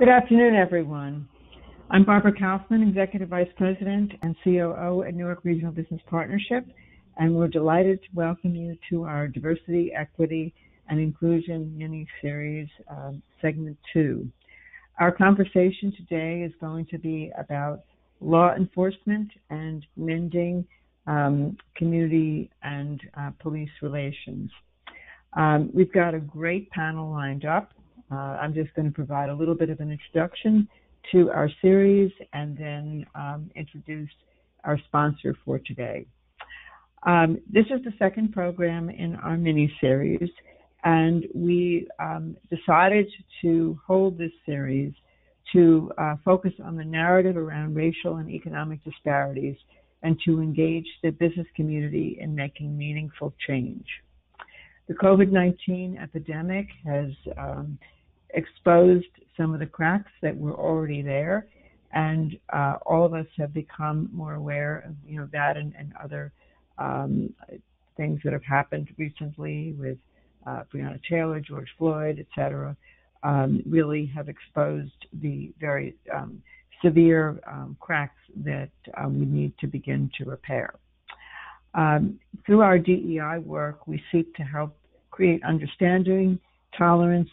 Good afternoon, everyone. I'm Barbara Kaufman, Executive Vice President and COO at Newark Regional Business Partnership, and we're delighted to welcome you to our Diversity, Equity, and Inclusion mini-series, Segment 2. Our conversation today is going to be about law enforcement and mending community and police relations. We've got a great panel lined up. I'm just going to provide a little bit of an introduction to our series and then introduce our sponsor for today. This is the second program in our mini-series, and we decided to hold this series to focus on the narrative around racial and economic disparities and to engage the business community in making meaningful change. The COVID-19 epidemic has exposed some of the cracks that were already there, and all of us have become more aware of that and other things that have happened recently with Breonna Taylor, George Floyd, etc. Really have exposed the very severe cracks that we need to begin to repair. Through our DEI work, we seek to help create understanding, tolerance,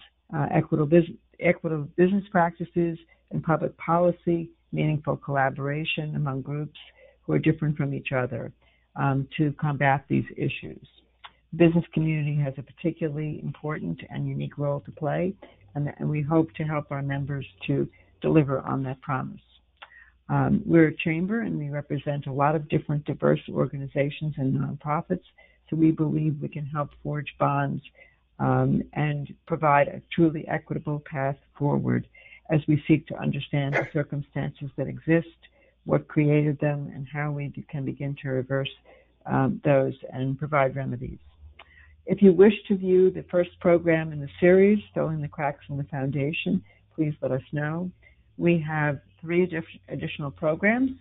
equitable business practices and public policy, meaningful collaboration among groups who are different from each other to combat these issues. The business community has a particularly important and unique role to play, and we hope to help our members to deliver on that promise. We're a chamber and we represent a lot of different diverse organizations and nonprofits, so we believe we can help forge bonds and provide a truly equitable path forward as we seek to understand the circumstances that exist, what created them, and how we can begin to reverse those and provide remedies. If you wish to view the first program in the series, Filling the Cracks in the Foundation, please let us know. We have 3 additional programs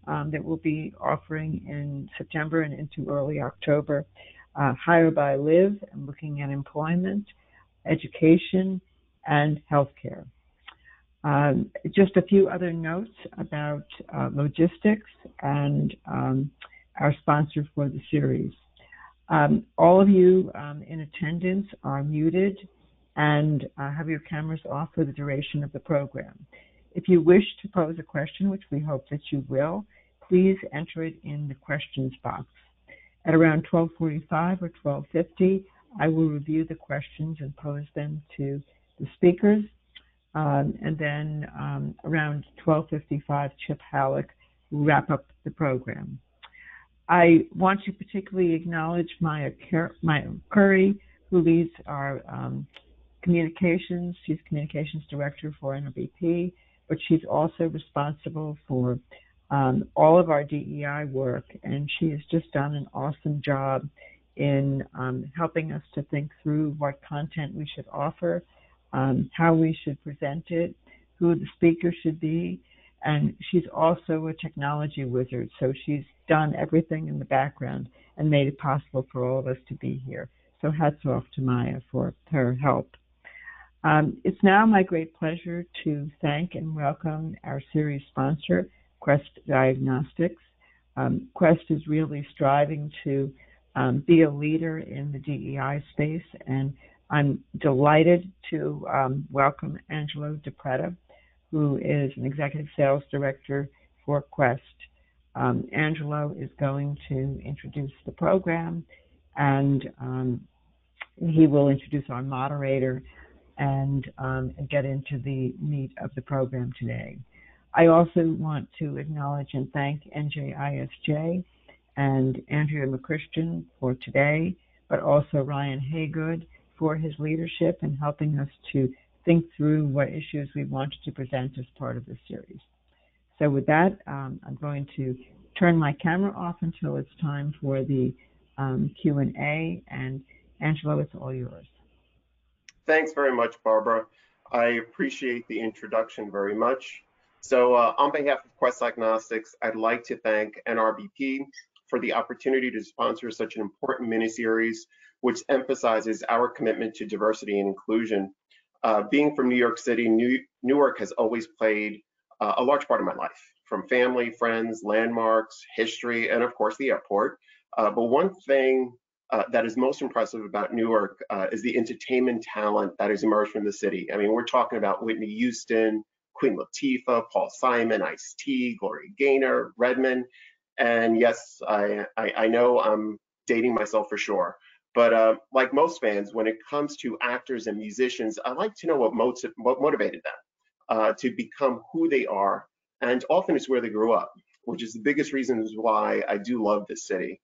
that we'll be offering in September and into early October. Hire by Live, and looking at employment, education, and healthcare. Just a few other notes about logistics and our sponsor for the series. All of you in attendance are muted and have your cameras off for the duration of the program. If you wish to pose a question, which we hope that you will, please enter it in the questions box. At around 12:45 or 12:50, I will review the questions and pose them to the speakers. And then around 12:55, Chip Halleck will wrap up the program. I want to particularly acknowledge Maya Curry, who leads our communications. She's Communications Director for NRBP, but she's also responsible for all of our DEI work, and she has just done an awesome job in helping us to think through what content we should offer, how we should present it, who the speaker should be, and she's also a technology wizard, so she's done everything in the background and made it possible for all of us to be here. So hats off to Maya for her help. It's now my great pleasure to thank and welcome our series sponsor, Quest Diagnostics. Quest is really striving to be a leader in the DEI space, and I'm delighted to welcome Angelo DiPreta, who is an Executive Sales Director for Quest. Angelo is going to introduce the program, and he will introduce our moderator and get into the meat of the program today. I also want to acknowledge and thank NJISJ and Andrea McChristian for today, but also Ryan Haygood for his leadership in helping us to think through what issues we wanted to present as part of this series. So with that, I'm going to turn my camera off until it's time for the Q&A, and Angelo, it's all yours. Thanks very much, Barbara. I appreciate the introduction very much. So on behalf of Quest Diagnostics, I'd like to thank NRBP for the opportunity to sponsor such an important mini-series, which emphasizes our commitment to diversity and inclusion. Being from New York City, Newark has always played a large part of my life, from family, friends, landmarks, history, and of course the airport. But one thing that is most impressive about Newark is the entertainment talent that has emerged from the city. I mean, we're talking about Whitney Houston, Queen Latifah, Paul Simon, Ice-T, Gloria Gaynor, Redmond. And yes, I know I'm dating myself for sure. But like most fans, when it comes to actors and musicians, I like to know what motivated them to become who they are. And often it's where they grew up, which is the biggest reason why I do love this city.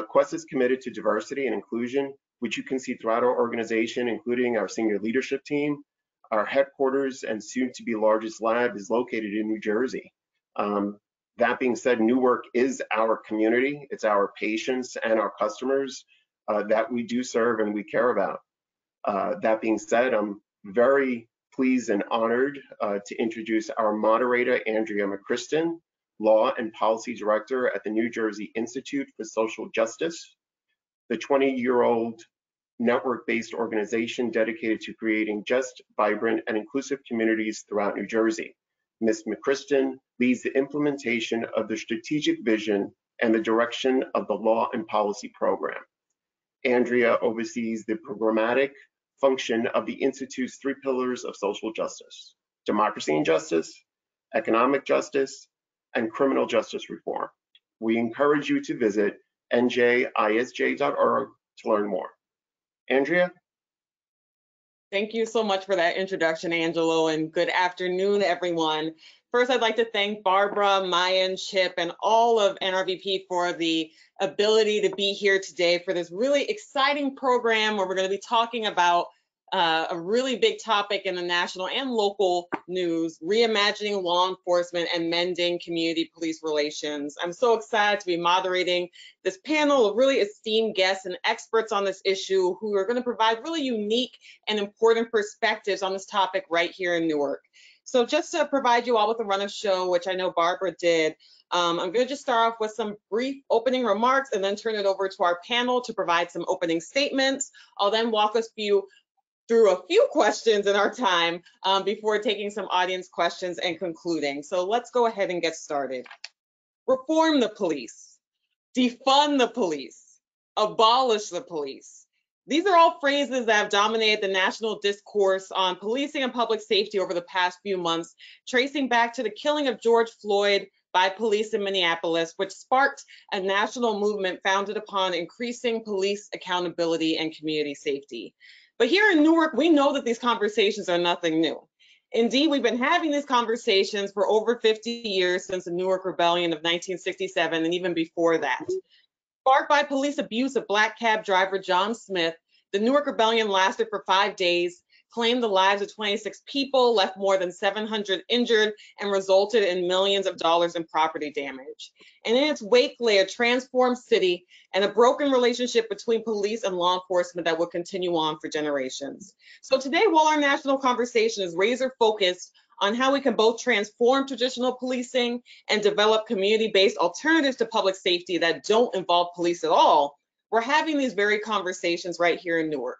Quest is committed to diversity and inclusion, which you can see throughout our organization, including our senior leadership team. Our headquarters and soon to be largest lab is located in New Jersey. That being said, Newark is our community. It's our patients and our customers that we do serve and we care about. That being said, I'm very pleased and honored to introduce our moderator, Andrea McChristen, Law and Policy Director at the New Jersey Institute for Social Justice, the 20-year-old network-based organization dedicated to creating just, vibrant, and inclusive communities throughout New Jersey. Ms. McChristen leads the implementation of the strategic vision and the direction of the Law and Policy Program. Andrea oversees the programmatic function of the Institute's 3 pillars of social justice: democracy and justice, economic justice, and criminal justice reform. We encourage you to visit njisj.org to learn more. Andrea? Thank you so much for that introduction, Angelo, and good afternoon, everyone. First, I'd like to thank Barbara, Mayan, Chip, and all of NRBP for the ability to be here today for this really exciting program where we're going to be talking about a really big topic in the national and local news: reimagining law enforcement and mending community police relations. I'm so excited to be moderating this panel of really esteemed guests and experts on this issue who are going to provide really unique and important perspectives on this topic right here in Newark. So just to provide you all with a run of show, which I know Barbara did, I'm going to just start off with some brief opening remarks and then turn it over to our panel to provide some opening statements. I'll then walk us through a few questions in our time before taking some audience questions and concluding. So let's go ahead and get started. Reform the police, defund the police, abolish the police. These are all phrases that have dominated the national discourse on policing and public safety over the past few months, tracing back to the killing of George Floyd by police in Minneapolis, which sparked a national movement founded upon increasing police accountability and community safety. But here in Newark, we know that these conversations are nothing new. Indeed, we've been having these conversations for over 50 years, since the Newark Rebellion of 1967 and even before that. Sparked by police abuse of Black cab driver John Smith, the Newark Rebellion lasted for 5 days, claimed the lives of 26 people, left more than 700 injured, and resulted in millions of dollars in property damage. And in its wake lay a transformed city and a broken relationship between police and law enforcement that will continue on for generations. So today, while our national conversation is razor focused on how we can both transform traditional policing and develop community-based alternatives to public safety that don't involve police at all, we're having these very conversations right here in Newark.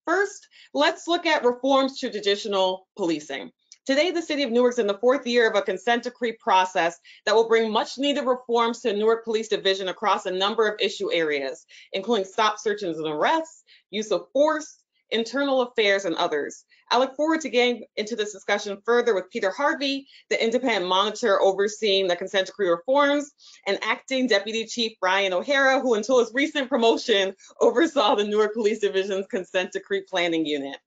First, let's look at reforms to traditional policing. Today, the city of Newark is in the 4th year of a consent decree process that will bring much needed reforms to Newark Police Division across a number of issue areas, including stop searches and arrests, use of force, internal affairs, and others. I look forward to getting into this discussion further with Peter Harvey, the independent monitor overseeing the consent decree reforms, and acting Deputy Chief Brian O'Hara, who until his recent promotion oversaw the Newark Police Division's consent decree planning unit.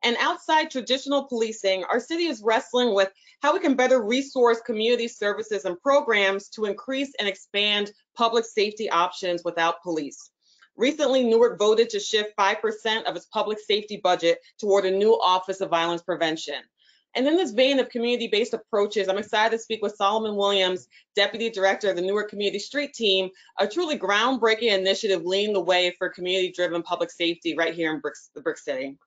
And outside traditional policing, our city is wrestling with how we can better resource community services and programs to increase and expand public safety options without police. Recently, Newark voted to shift 5% of its public safety budget toward a new Office of Violence Prevention. And in this vein of community-based approaches, I'm excited to speak with Solomon Williams, Deputy Director of the Newark Community Street Team, a truly groundbreaking initiative leading the way for community-driven public safety right here in the Brick City.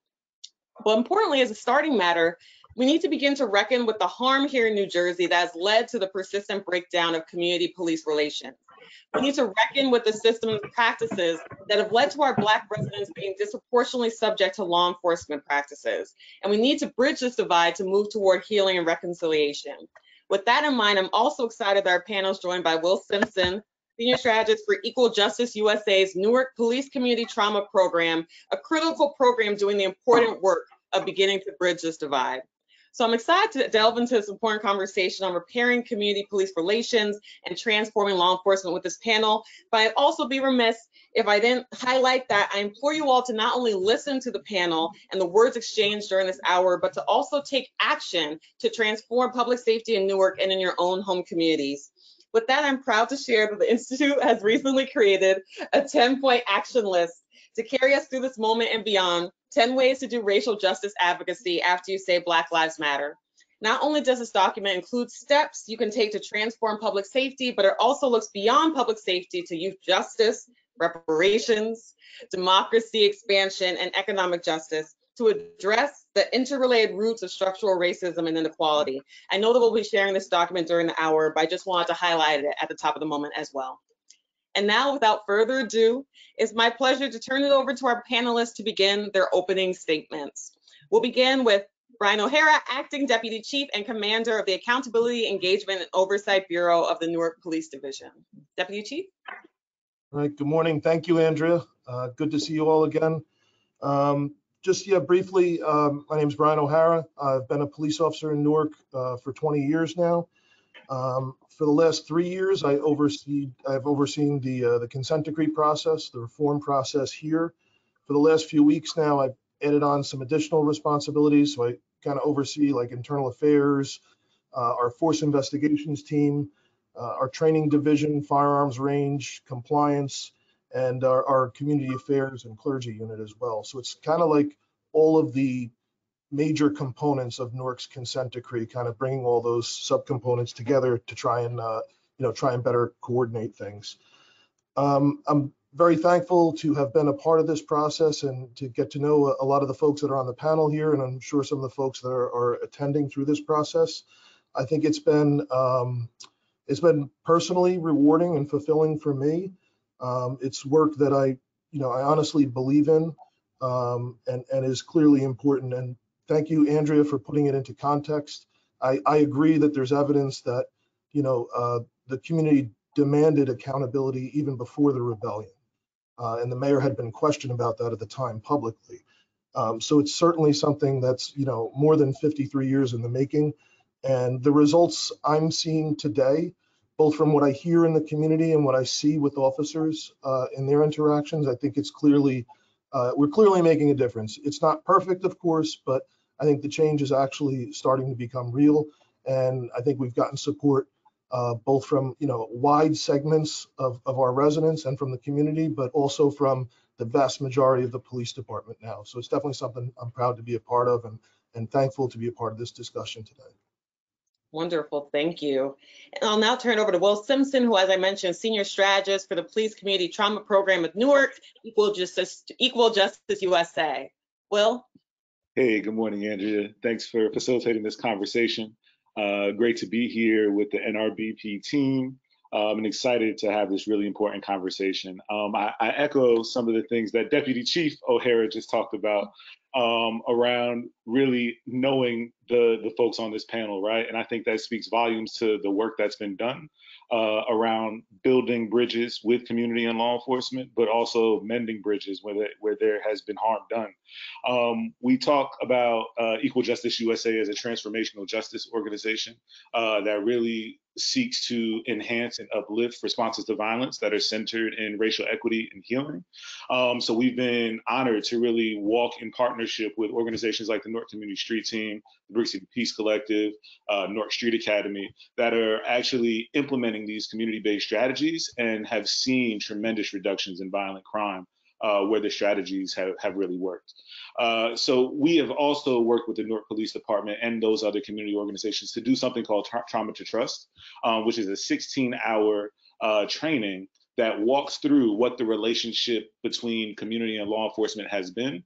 But importantly, as a starting matter, we need to begin to reckon with the harm here in New Jersey that has led to the persistent breakdown of community police relations. We need to reckon with the systems and practices that have led to our Black residents being disproportionately subject to law enforcement practices. And we need to bridge this divide to move toward healing and reconciliation. With that in mind, I'm also excited that our panel is joined by Will Simpson, Senior Strategist for Equal Justice USA's Newark Police Community Trauma Program, a critical program doing the important work of beginning to bridge this divide. So I'm excited to delve into this important conversation on repairing community police relations and transforming law enforcement with this panel. But I'd also be remiss if I didn't highlight that I implore you all to not only listen to the panel and the words exchanged during this hour, but to also take action to transform public safety in Newark and in your own home communities. With that, I'm proud to share that the Institute has recently created a 10-point action list to carry us through this moment and beyond. 10 ways to do racial justice advocacy after you say Black Lives Matter. Not only does this document include steps you can take to transform public safety, but it also looks beyond public safety to youth justice, reparations, democracy expansion, and economic justice to address the interrelated roots of structural racism and inequality. I know that we'll be sharing this document during the hour, but I just wanted to highlight it at the top of the moment as well. And now, without further ado, it's my pleasure to turn it over to our panelists to begin their opening statements. We'll begin with Brian O'Hara, Acting Deputy Chief and Commander of the Accountability, Engagement, and Oversight Bureau of the Newark Police Division. Deputy Chief. All right, good morning. Thank you, Andrea. Good to see you all again. Briefly, my name is Brian O'Hara. I've been a police officer in Newark for 20 years now. For the last 3 years, I've overseen the consent decree process, the reform process here. For the last few weeks now, I've added on some additional responsibilities. So I kind of oversee like internal affairs, our force investigations team, our training division, firearms range, compliance, and our community affairs and clergy unit as well. So it's kind of like all of the major components of Newark's consent decree, kind of bringing all those subcomponents together to try and better coordinate things. I'm very thankful to have been a part of this process and to get to know a lot of the folks that are on the panel here, and I'm sure some of the folks that are attending through this process. I think it's been personally rewarding and fulfilling for me. It's work that I honestly believe in and is clearly important. And thank you, Andrea, for putting it into context. I agree that there's evidence that, the community demanded accountability even before the rebellion. And the mayor had been questioned about that at the time publicly. So it's certainly something that's, more than 53 years in the making. And the results I'm seeing today, both from what I hear in the community and what I see with officers in their interactions, I think it's we're clearly making a difference. It's not perfect, of course, but I think the change is actually starting to become real. And I think we've gotten support both from wide segments of our residents and from the community, but also from the vast majority of the police department now. So it's definitely something I'm proud to be a part of and thankful to be a part of this discussion today. Wonderful, thank you. And I'll now turn it over to Will Simpson, who, as I mentioned, Senior Strategist for the Police Community Trauma Program at Newark, Equal Justice USA. Will? Hey, good morning, Andrea. Thanks for facilitating this conversation. Great to be here with the NRBP team. I'm excited to have this really important conversation. I echo some of the things that Deputy Chief O'Hara just talked about around really knowing the folks on this panel, right? And I think that speaks volumes to the work that's been done around building bridges with community and law enforcement, but also mending bridges where there has been harm done. We talk about Equal Justice USA as a transformational justice organization that really seeks to enhance and uplift responses to violence that are centered in racial equity and healing. So we've been honored to really walk in partnership with organizations like the Newark Community Street Team, the Brick City Peace Collective, Newark Street Academy, that are actually implementing these community-based strategies and have seen tremendous reductions in violent crime where the strategies have really worked. So we have also worked with the Newark Police Department and those other community organizations to do something called Trauma to Trust, which is a 16-hour training that walks through what the relationship between community and law enforcement has been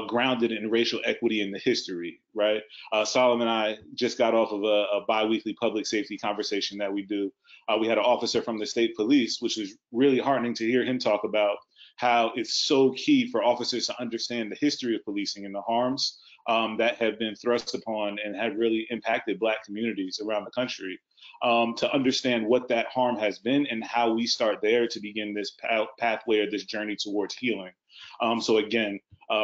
grounded in racial equity in the history, right? Solomon and I just got off of a bi-weekly public safety conversation that we do. We had an officer from the state police, which was really heartening to hear him talk about how it's so key for officers to understand the history of policing and the harms that have been thrust upon and have really impacted Black communities around the country, to understand what that harm has been and how we start there to begin this pathway or this journey towards healing. So again,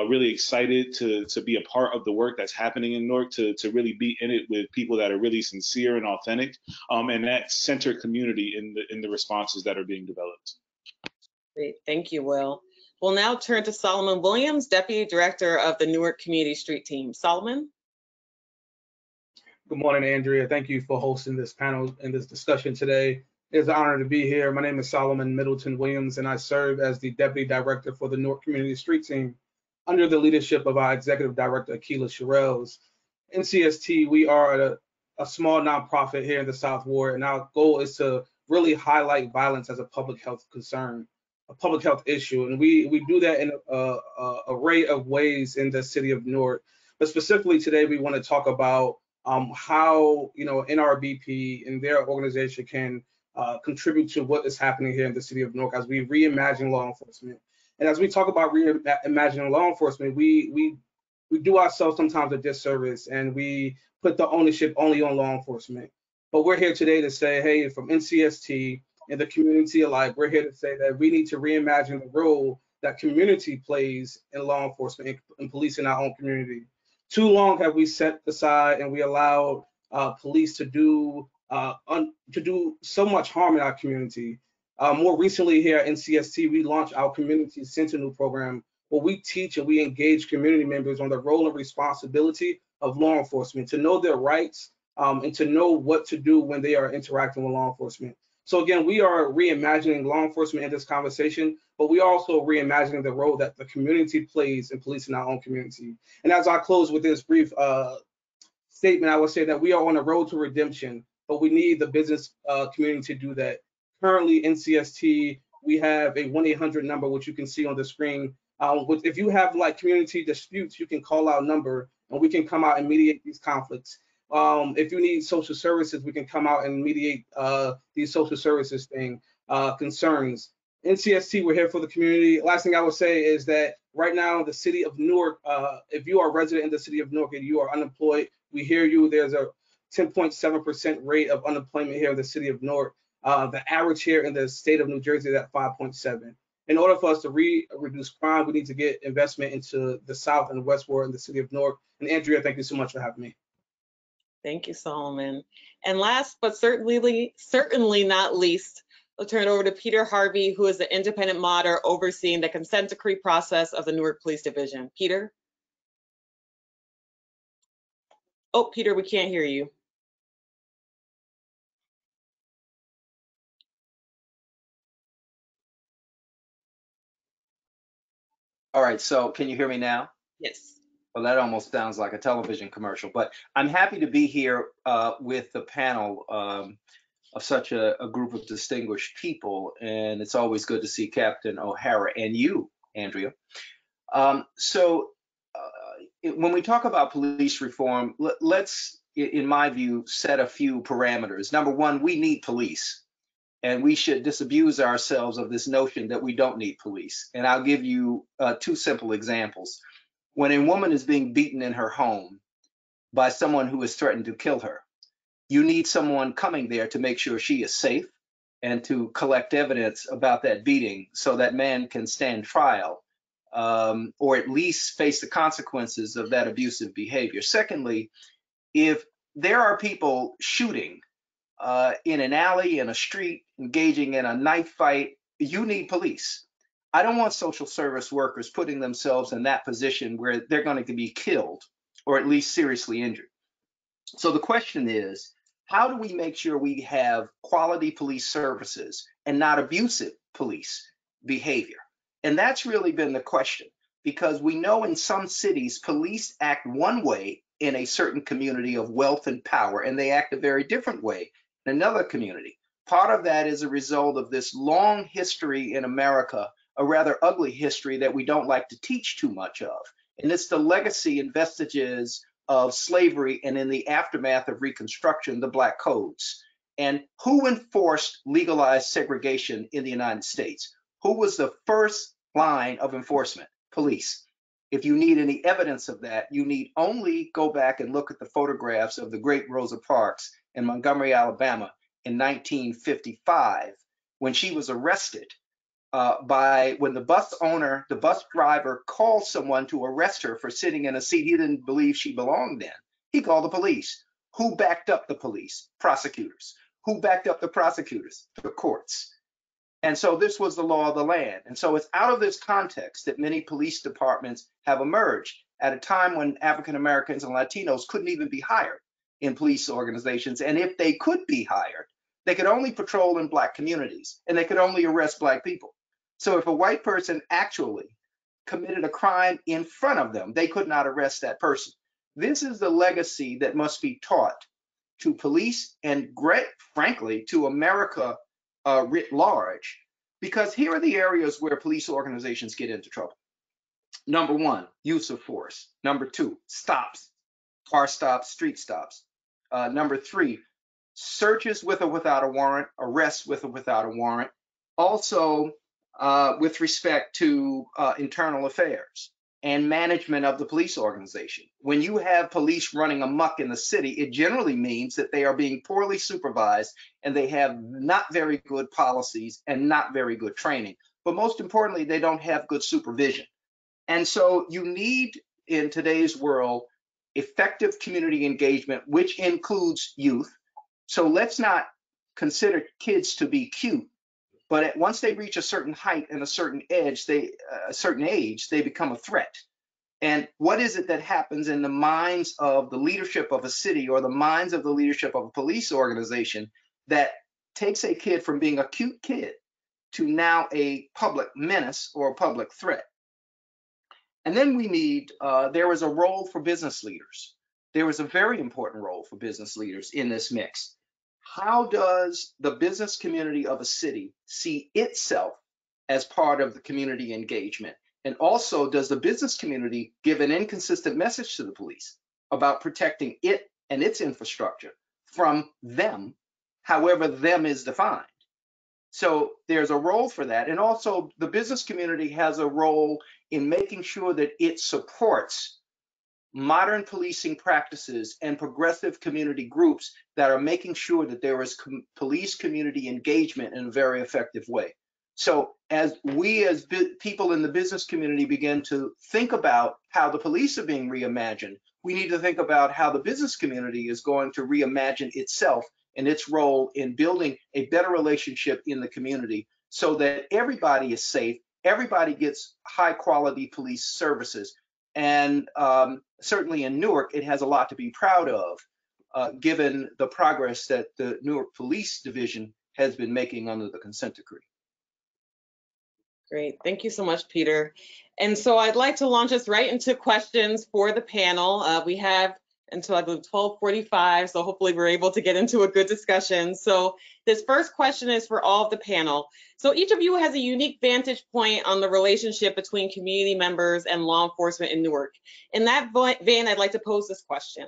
really excited to be a part of the work that's happening in Newark, to really be in it with people that are really sincere and authentic, and that center community in the responses that are being developed. Great, thank you, Will. We'll now turn to Solomon Williams, Deputy Director of the Newark Community Street Team. Solomon? Good morning, Andrea. Thank you for hosting this panel and this discussion today. It's an honor to be here. My name is Solomon Middleton Williams, and I serve as the Deputy Director for the Newark Community Street Team under the leadership of our Executive Director, Akila Sherrills. NCST, we are a small nonprofit here in the South Ward, and our goal is to really highlight violence as a public health concern, a public health issue. And we do that in an array of ways in the city of Newark. But specifically today, we want to talk about how NRBP and their organization can contribute to what is happening here in the city of Newark as we reimagine law enforcement. And as we talk about reimagining law enforcement, we do ourselves sometimes a disservice, and we put the ownership only on law enforcement. But we're here today to say, hey, from NCST and the community alike, we're here to say that we need to reimagine the role that community plays in law enforcement and policing our own community. Too long have we set aside and we allowed police to do so much harm in our community. More recently here at NCST, we launched our Community Sentinel program, where we teach and we engage community members on the role and responsibility of law enforcement, to know their rights and to know what to do when they are interacting with law enforcement. So again, we are reimagining law enforcement in this conversation, but we are also reimagining the role that the community plays in policing our own community. And as I close with this brief statement, I would say that we are on a road to redemption, but we need the business community to do that. Currently, NCST, we have a 1-800 number, which you can see on the screen. If you have like community disputes, you can call our number and we can come out and mediate these conflicts. If you need social services, we can come out and mediate these social services concerns. NCST, we're here for the community. Last thing I would say is that right now, the city of Newark, if you are a resident in the city of Newark and you are unemployed, we hear you. There's a 10.7% rate of unemployment here in the city of Newark. The average here in the state of New Jersey is at 5.7. In order for us to reduce crime, we need to get investment into the South and West Ward in the city of Newark. And Andrea, thank you so much for having me. Thank you, Solomon. And last but certainly not least, I'll turn it over to Peter Harvey, who is the independent moderator overseeing the consent decree process of the Newark Police Division. Peter? Oh, Peter, we can't hear you. All right, so can you hear me now? Yes. Well, that almost sounds like a television commercial, but I'm happy to be here with the panel of such a group of distinguished people, and it's always good to see Captain O'Hara and you, Andrea. When we talk about police reform, let's, in my view, set a few parameters. Number one, we need police. And we should disabuse ourselves of this notion that we don't need police. And I'll give you two simple examples. When a woman is being beaten in her home by someone who has threatened to kill her, you need someone coming there to make sure she is safe and to collect evidence about that beating so that man can stand trial or at least face the consequences of that abusive behavior. Secondly, if there are people shooting in an alley, in a street, engaging in a knife fight, you need police. I don't want social service workers putting themselves in that position where they're going to be killed or at least seriously injured. So the question is, how do we make sure we have quality police services and not abusive police behavior? And that's really been the question, because we know in some cities, police act one way in a certain community of wealth and power, and they act a very different way in another community. Part of that is a result of this long history in America, a rather ugly history that we don't like to teach too much of. And it's the legacy and vestiges of slavery and in the aftermath of Reconstruction, the Black Codes. And who enforced legalized segregation in the United States? Who was the first line of enforcement? Police. If you need any evidence of that, you need only go back and look at the photographs of the great Rosa Parks in Montgomery, Alabama in 1955, when she was arrested when the bus driver called someone to arrest her for sitting in a seat he didn't believe she belonged in. He called the police. Who backed up the police? Prosecutors. Who backed up the prosecutors? The courts. And so this was the law of the land. And so it's out of this context that many police departments have emerged at a time when African Americans and Latinos couldn't even be hired in police organizations. And if they could be hired, they could only patrol in Black communities, and they could only arrest Black people. So if a white person actually committed a crime in front of them, they could not arrest that person. This is the legacy that must be taught to police and, frankly, to America writ large, because here are the areas where police organizations get into trouble. Number one, use of force. Number two, stops, car stops, street stops. Number three, searches with or without a warrant, arrests with or without a warrant. Also, with respect to internal affairs and management of the police organization. When you have police running amok in the city, it generally means that they are being poorly supervised and they have not very good policies and not very good training. But most importantly, they don't have good supervision. And so you need, in today's world, effective community engagement, which includes youth. So let's not consider kids to be cute, but once they reach a certain height and a certain age, they become a threat. And what is it that happens in the minds of the leadership of a city or the minds of the leadership of a police organization that takes a kid from being a cute kid to now a public menace or a public threat? And then we need, there is a role for business leaders. There is a very important role for business leaders in this mix. How does the business community of a city see itself as part of the community engagement? And also, does the business community give an inconsistent message to the police about protecting it and its infrastructure from them, however them is defined? So there's a role for that. And also, the business community has a role in making sure that it supports modern policing practices and progressive community groups that are making sure that there is police community engagement in a very effective way. So as we as people in the business community begin to think about how the police are being reimagined, we need to think about how the business community is going to reimagine itself and its role in building a better relationship in the community so that everybody is safe, everybody gets high quality police services. And certainly in Newark, it has a lot to be proud of, given the progress that the Newark Police Division has been making under the consent decree. Great, thank you so much, Peter. And so I'd like to launch us right into questions for the panel. We have until I believe 12:45, so hopefully we're able to get into a good discussion. So this first question is for all of the panel. So each of you has a unique vantage point on the relationship between community members and law enforcement in Newark. In that vein, I'd like to pose this question.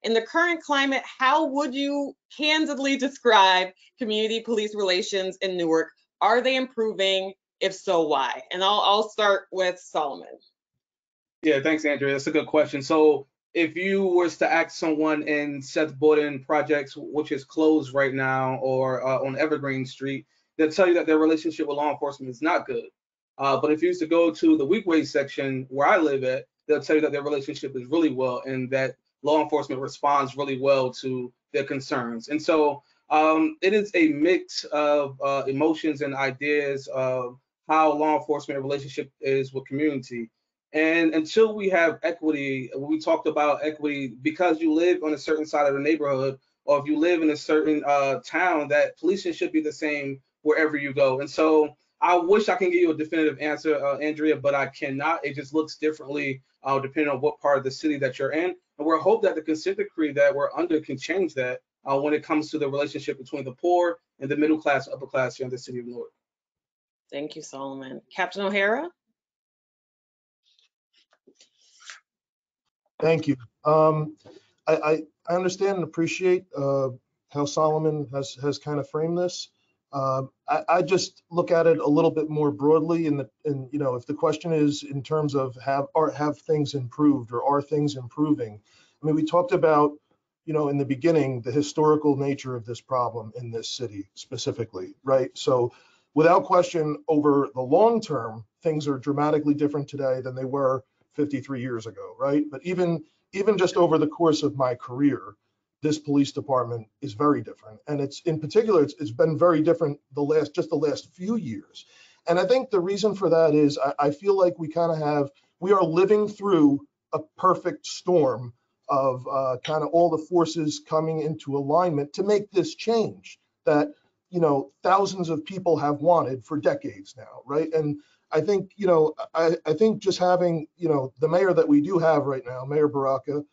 In the current climate, how would you candidly describe community police relations in Newark? Are they improving? If so, why? And I'll start with Solomon. Yeah, thanks, Andrea. That's a good question. So if you was to ask someone in Seth Borden Projects, which is closed right now, or on Evergreen Street, they'll tell you that their relationship with law enforcement is not good. But if you used to go to the Weekway section where I live at, they'll tell you that their relationship is really well and that law enforcement responds really well to their concerns. And so it is a mix of emotions and ideas of how law enforcement relationship is with community. And until we have equity, when we talked about equity, because you live on a certain side of the neighborhood, or if you live in a certain town, that policing should be the same wherever you go. And so I wish I can give you a definitive answer, Andrea, but I cannot. It just looks differently depending on what part of the city that you're in. And we're hoping that the consent decree that we're under can change that when it comes to the relationship between the poor and the middle class, upper class here in the city of Newark. Thank you, Solomon. Captain O'Hara? Thank you. I understand and appreciate how Solomon has kind of framed this. I just look at it a little bit more broadly, and you know, if the question is in terms of have things improved or are things improving? I mean, we talked about, you know, in the beginning, the historical nature of this problem in this city specifically, right? So without question, over the long term, things are dramatically different today than they were 53 years ago, right? But even just over the course of my career, this police department is very different. And it's in particular, it's been very different the last few years. And I think the reason for that is I feel like we are living through a perfect storm of kind of all the forces coming into alignment to make this change that, you know, thousands of people have wanted for decades now, right? And I think, you know, I think just having, you know, the mayor that we do have right now, Mayor Baraka,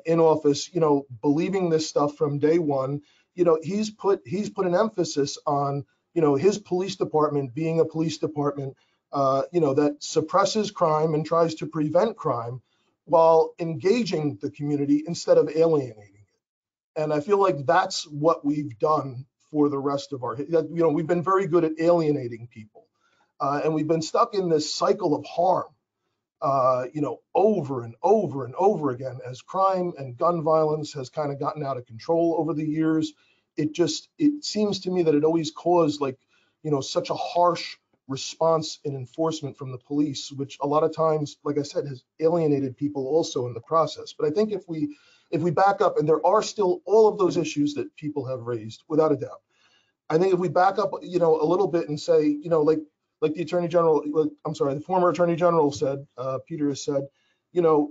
in office, you know, believing this stuff from day one, you know, he's put an emphasis on, you know, his police department being a police department, you know, that suppresses crime and tries to prevent crime while engaging the community instead of alienating it. And I feel like that's what we've done for the rest of our, you know, we've been very good at alienating people. And we've been stuck in this cycle of harm, you know, over and over and over again as crime and gun violence has kind of gotten out of control over the years. It seems to me that it always caused, like, you know, such a harsh response and enforcement from the police, which a lot of times, like I said, has alienated people also in the process. But I think if we back up, and there are still all of those issues that people have raised, without a doubt, I think if we back up, you know, a little bit and say, you know, like the Attorney General, the former Attorney General said, Peter has said, you know,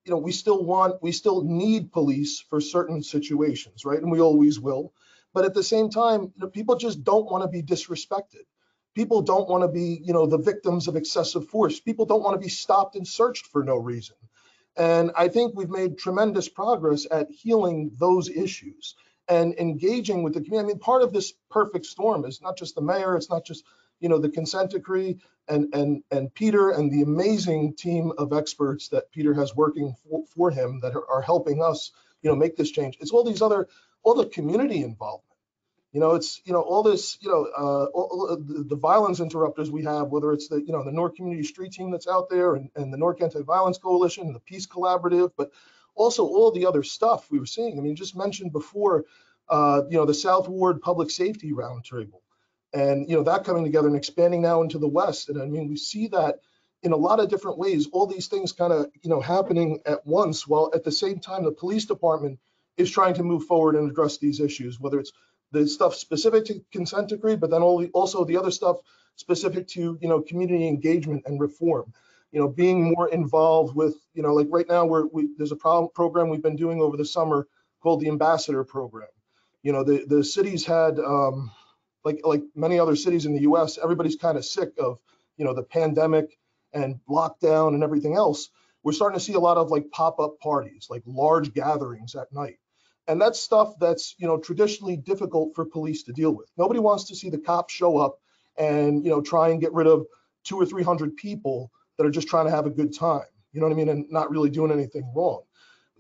we still need police for certain situations, right? And we always will. But at the same time, you know, people just don't want to be disrespected. People don't want to be, you know, the victims of excessive force. People don't want to be stopped and searched for no reason. And I think we've made tremendous progress at healing those issues and engaging with the community. I mean, part of this perfect storm is not just the mayor, it's not just, you know, the consent decree and Peter and the amazing team of experts that Peter has working for him that are helping us, you know, make this change. It's all the community involvement. You know, it's, you know, all this, you know, all the violence interrupters we have, whether it's the, you know, the Newark Community Street Team that's out there and the Newark Anti-Violence Coalition and the Peace Collaborative, but also all the other stuff we were seeing. I mean, just mentioned before, you know, the South Ward Public Safety Roundtable, and, you know, that coming together and expanding now into the West. And I mean, we see that in a lot of different ways, all these things kind of, you know, happening at once, while at the same time, the police department is trying to move forward and address these issues, whether it's the stuff specific to consent decree, but then also the other stuff specific to, you know, community engagement and reform, you know, being more involved with, you know, like right now there's a program we've been doing over the summer called the Ambassador Program. You know, the cities had, like many other cities in the US, everybody's kind of sick of, you know, the pandemic and lockdown and everything else. We're starting to see a lot of like pop-up parties, like large gatherings at night. And that's stuff that's, you know, traditionally difficult for police to deal with. Nobody wants to see the cops show up and, you know, try and get rid of 200 or 300 people that are just trying to have a good time, you know what I mean, and not really doing anything wrong.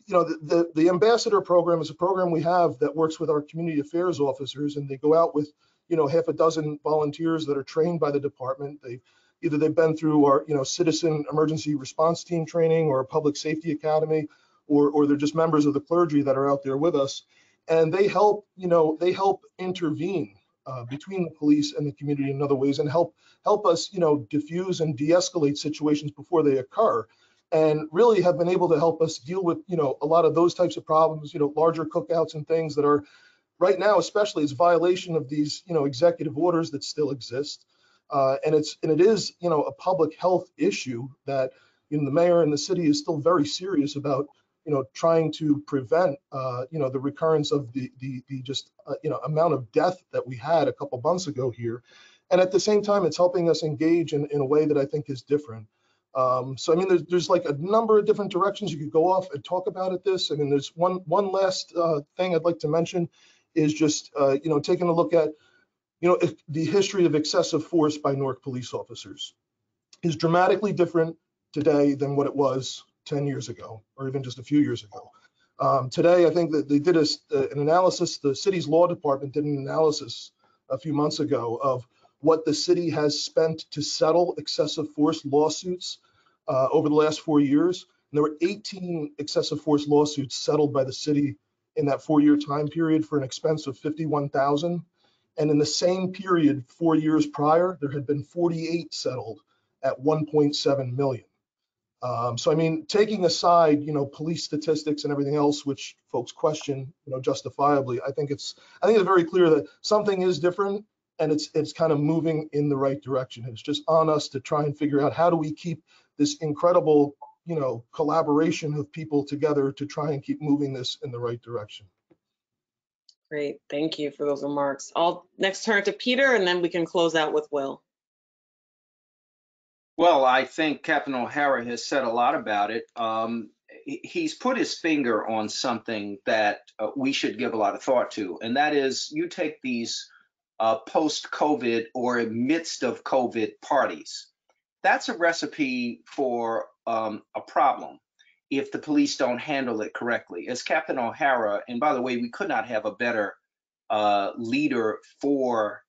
You know, the Ambassador Program is a program we have that works with our community affairs officers, and they go out with, you know, half a dozen volunteers that are trained by the department. They've been through our, you know, citizen emergency response team training or public safety academy, or they're just members of the clergy that are out there with us, and they help, you know, intervene between the police and the community in other ways, and help us, you know, diffuse and de-escalate situations before they occur, and really have been able to help us deal with, you know, a lot of those types of problems, you know, larger cookouts and things that are right now, especially, it's violation of these, you know, executive orders that still exist. And it is, you know, a public health issue that, you know, the mayor and the city is still very serious about, you know, trying to prevent, you know, the recurrence of the just, you know, amount of death that we had a couple months ago here. And at the same time, it's helping us engage in a way that I think is different. So, I mean, there's like a number of different directions you could go off and talk about at this. I mean, there's one last thing I'd like to mention is just, you know, taking a look at, you know, the history of excessive force by Newark police officers is dramatically different today than what it was 10 years ago, or even just a few years ago. Today, I think that they did an analysis, the city's law department did an analysis a few months ago of what the city has spent to settle excessive force lawsuits over the last 4 years. And there were 18 excessive force lawsuits settled by the city in that 4-year time period for an expense of $51,000. And in the same period, 4 years prior, there had been 48 settled at $1.7 million. So I mean, taking aside, police statistics and everything else, which folks question, justifiably, I think it's very clear that something is different, and it's kind of moving in the right direction. It's just on us to try and figure out how do we keep this incredible, collaboration of people together to try and keep moving this in the right direction. Great, thank you for those remarks. I'll next turn to Peter, and then we can close out with Will. Well, I think Captain O'Hara has said a lot about it. He's put his finger on something that we should give a lot of thought to, and that is you take these post-COVID or midst of COVID parties. That's a recipe for a problem if the police don't handle it correctly. As Captain O'Hara, and by the way, we could not have a better leader for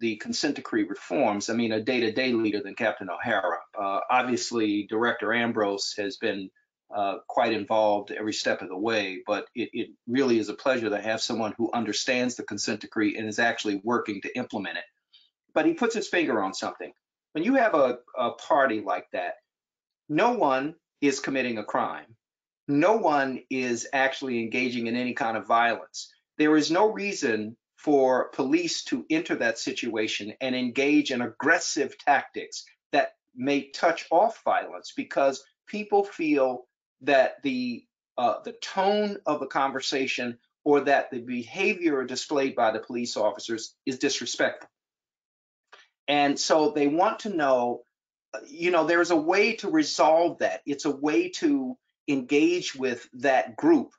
the consent decree reforms, I mean, a day-to-day leader than Captain O'Hara. Obviously, Director Ambrose has been quite involved every step of the way, but it really is a pleasure to have someone who understands the consent decree and is actually working to implement it. But he puts his finger on something. When you have a party like that, no one is committing a crime. No one is actually engaging in any kind of violence. There is no reason for police to enter that situation and engage in aggressive tactics that may touch off violence, because people feel that the tone of the conversation or that the behavior displayed by the police officers is disrespectful. And so they want to know, there's a way to resolve that. It's a way to engage with that group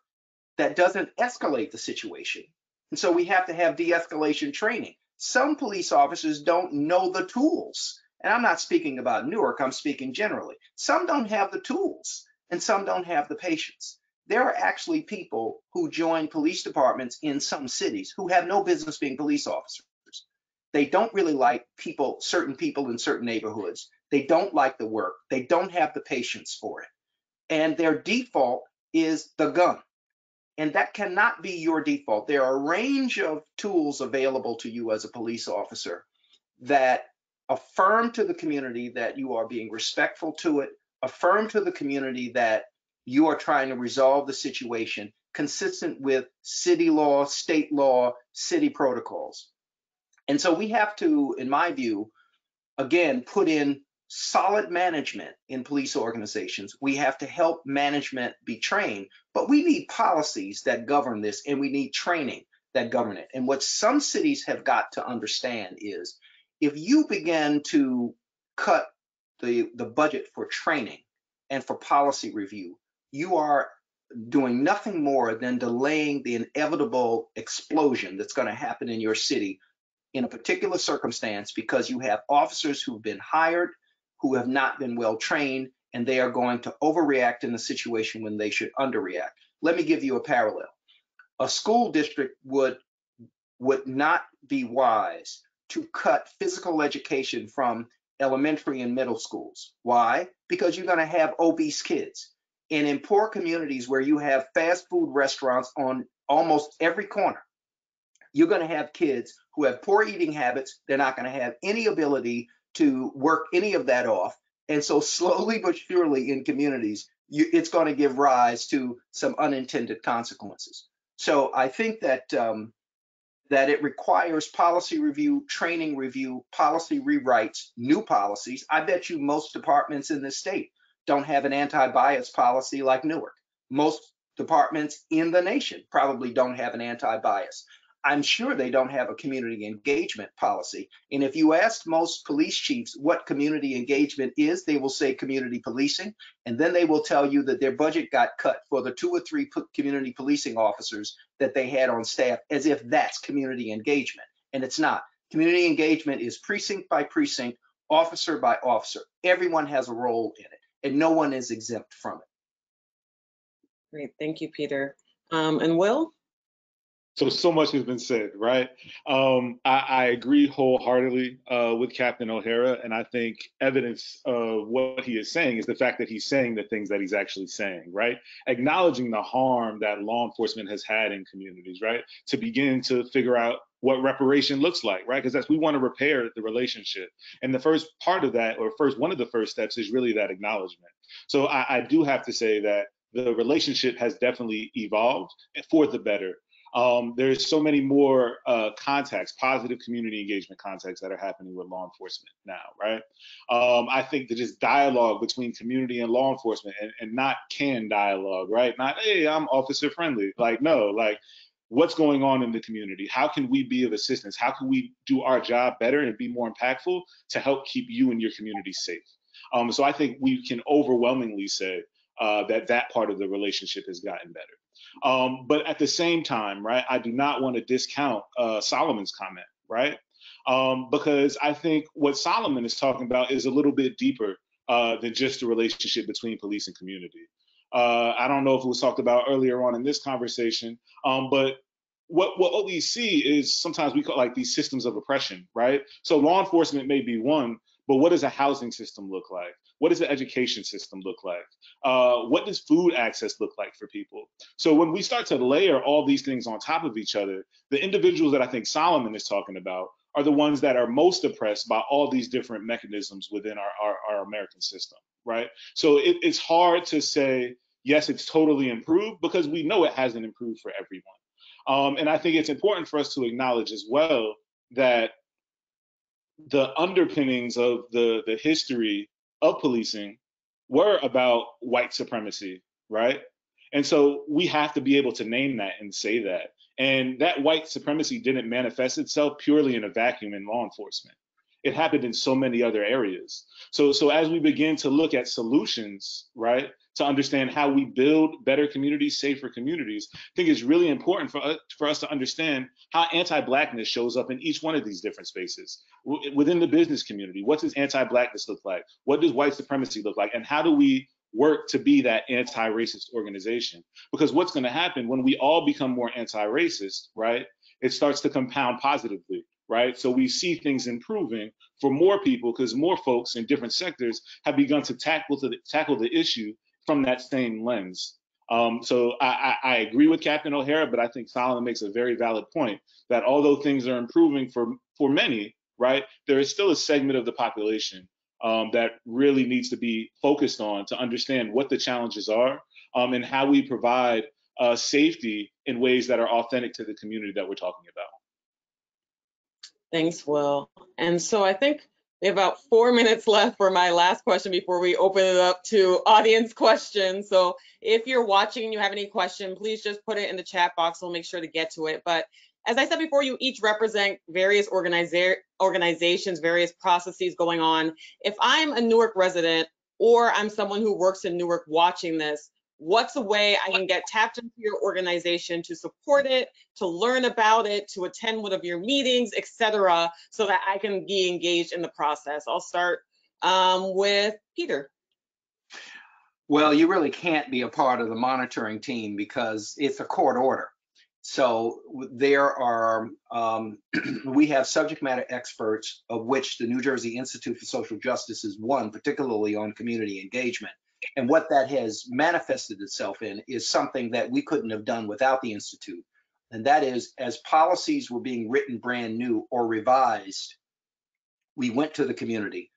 that doesn't escalate the situation. And so we have to have de-escalation training. Some police officers don't know the tools. And I'm not speaking about Newark, I'm speaking generally. Some don't have the tools and some don't have the patience. There are actually people who join police departments in some cities who have no business being police officers. They don't really like certain people in certain neighborhoods. They don't like the work. They don't have the patience for it. And their default is the gun. And that cannot be your default. There are a range of tools available to you as a police officer that affirm to the community that you are being respectful to it, affirm to the community that you are trying to resolve the situation consistent with city law, state law, city protocols. And so we have to, in my view, again, put in solid management in police organizations. We have to help management be trained, but we need policies that govern this, and we need training that govern it. And what some cities have got to understand is if you begin to cut the budget for training and for policy review, you are doing nothing more than delaying the inevitable explosion that's going to happen in your city in a particular circumstance, because you have officers who've been hired who have not been well trained, and they are going to overreact in a situation when they should underreact. Let me give you a parallel. A school district would not be wise to cut physical education from elementary and middle schools. Why? Because you're going to have obese kids. And in poor communities where you have fast food restaurants on almost every corner, you're going to have kids who have poor eating habits. They're not going to have any ability to work any of that off. And so slowly but surely in communities, it's going to give rise to some unintended consequences. So I think that that it requires policy review, training review, policy rewrites, new policies. I bet you most departments in this state don't have an anti-bias policy like Newark. Most departments in the nation probably don't have an anti-bias. I'm sure they don't have a community engagement policy. And if you ask most police chiefs what community engagement is, they will say community policing. And then they will tell you that their budget got cut for the 2 or 3 community policing officers that they had on staff, as if that's community engagement. And it's not. Community engagement is precinct by precinct, officer by officer. Everyone has a role in it. and no one is exempt from it. Great, thank you, Peter. And Will? So much has been said, right? I agree wholeheartedly with Captain O'Hara, and I think evidence of what he is saying is the fact that he's saying the things that he's actually saying, right? Acknowledging the harm that law enforcement has had in communities, right? To begin to figure out what reparation looks like, right? Because we want to repair the relationship. And the first part of that, or one of the first steps, is really that acknowledgement. So I do have to say that the relationship has definitely evolved for the better. There's so many more contacts, positive community engagement contacts that are happening with law enforcement now, right? I think that just dialogue between community and law enforcement, and not canned dialogue, right? Not, hey, I'm officer friendly. Like, no, like, what's going on in the community? How can we be of assistance? How can we do our job better and be more impactful to help keep you and your community safe? So I think we can overwhelmingly say that part of the relationship has gotten better. But at the same time, right, I do not want to discount Solomon's comment, right? Because I think what Solomon is talking about is a little bit deeper than just the relationship between police and community. I don't know if it was talked about earlier on in this conversation, but what we see is sometimes we call like these systems of oppression, right? So law enforcement may be one, but what does a housing system look like? What does the education system look like? What does food access look like for people? So when we start to layer all these things on top of each other, the individuals that I think Solomon is talking about are the ones that are most oppressed by all these different mechanisms within our American system, right? So it's hard to say, yes, it's totally improved, because we know it hasn't improved for everyone. And I think it's important for us to acknowledge as well that the underpinnings of the history of policing were about white supremacy, right? And so we have to be able to name that and say that. And that white supremacy didn't manifest itself purely in a vacuum in law enforcement. It happened in so many other areas. So as we begin to look at solutions, right, to understand how we build better communities, safer communities, I think it's really important for us to understand how anti-Blackness shows up in each one of these different spaces. Within the business community, what does anti-Blackness look like? What does white supremacy look like? And how do we work to be that anti-racist organization? Because what's going to happen when we all become more anti-racist, right? It starts to compound positively, right? So we see things improving for more people because more folks in different sectors have begun to tackle the issue from that same lens. So I agree with Captain O'Hara, but I think Solomon makes a very valid point that although things are improving for many, right, there is still a segment of the population that really needs to be focused on to understand what the challenges are and how we provide safety in ways that are authentic to the community that we're talking about. Thanks, Will. And so I think we have about 4 minutes left for my last question before we open it up to audience questions. So if you're watching and you have any question, please just put it in the chat box. We'll make sure to get to it. But as I said before, you each represent various organizations, various processes going on. If I'm a Newark resident or I'm someone who works in Newark watching this, what's a way I can get tapped into your organization to support it, to learn about it, to attend one of your meetings, etc., so that I can be engaged in the process? I'll start with Peter. Well, you really can't be a part of the monitoring team because it's a court order. So there are, we have subject matter experts, of which the New Jersey Institute for Social Justice is one, particularly on community engagement. And what that has manifested itself in is something that we couldn't have done without the Institute. And that is, as policies were being written brand new or revised, we went to the community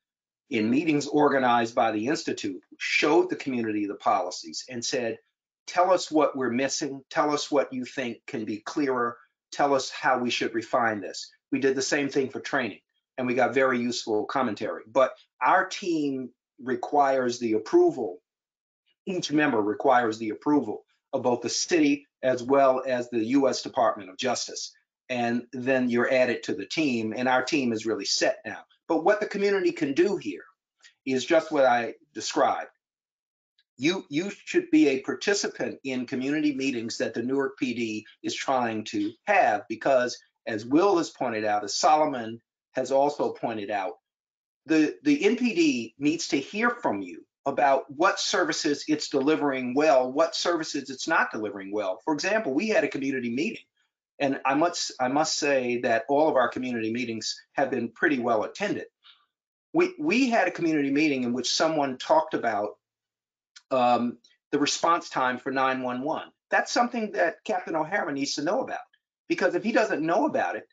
in meetings organized by the Institute, showed the community the policies and said, tell us what we're missing, tell us what you think can be clearer, tell us how we should refine this. We did the same thing for training, and we got very useful commentary. But our team requires the approval, each member requires the approval of both the city as well as the U.S. Department of Justice. And then you're added to the team, and our team is really set now. But what the community can do here is just what I described. You should be a participant in community meetings that the Newark PD is trying to have, because as Will has pointed out, as Solomon has also pointed out, the NPD needs to hear from you about what services it's delivering well, what services it's not delivering well. For example, we had a community meeting, and I must say that all of our community meetings have been pretty well attended. We had a community meeting in which someone talked about the response time for 911. That's something that Captain O'Hara needs to know about, because if he doesn't know about it,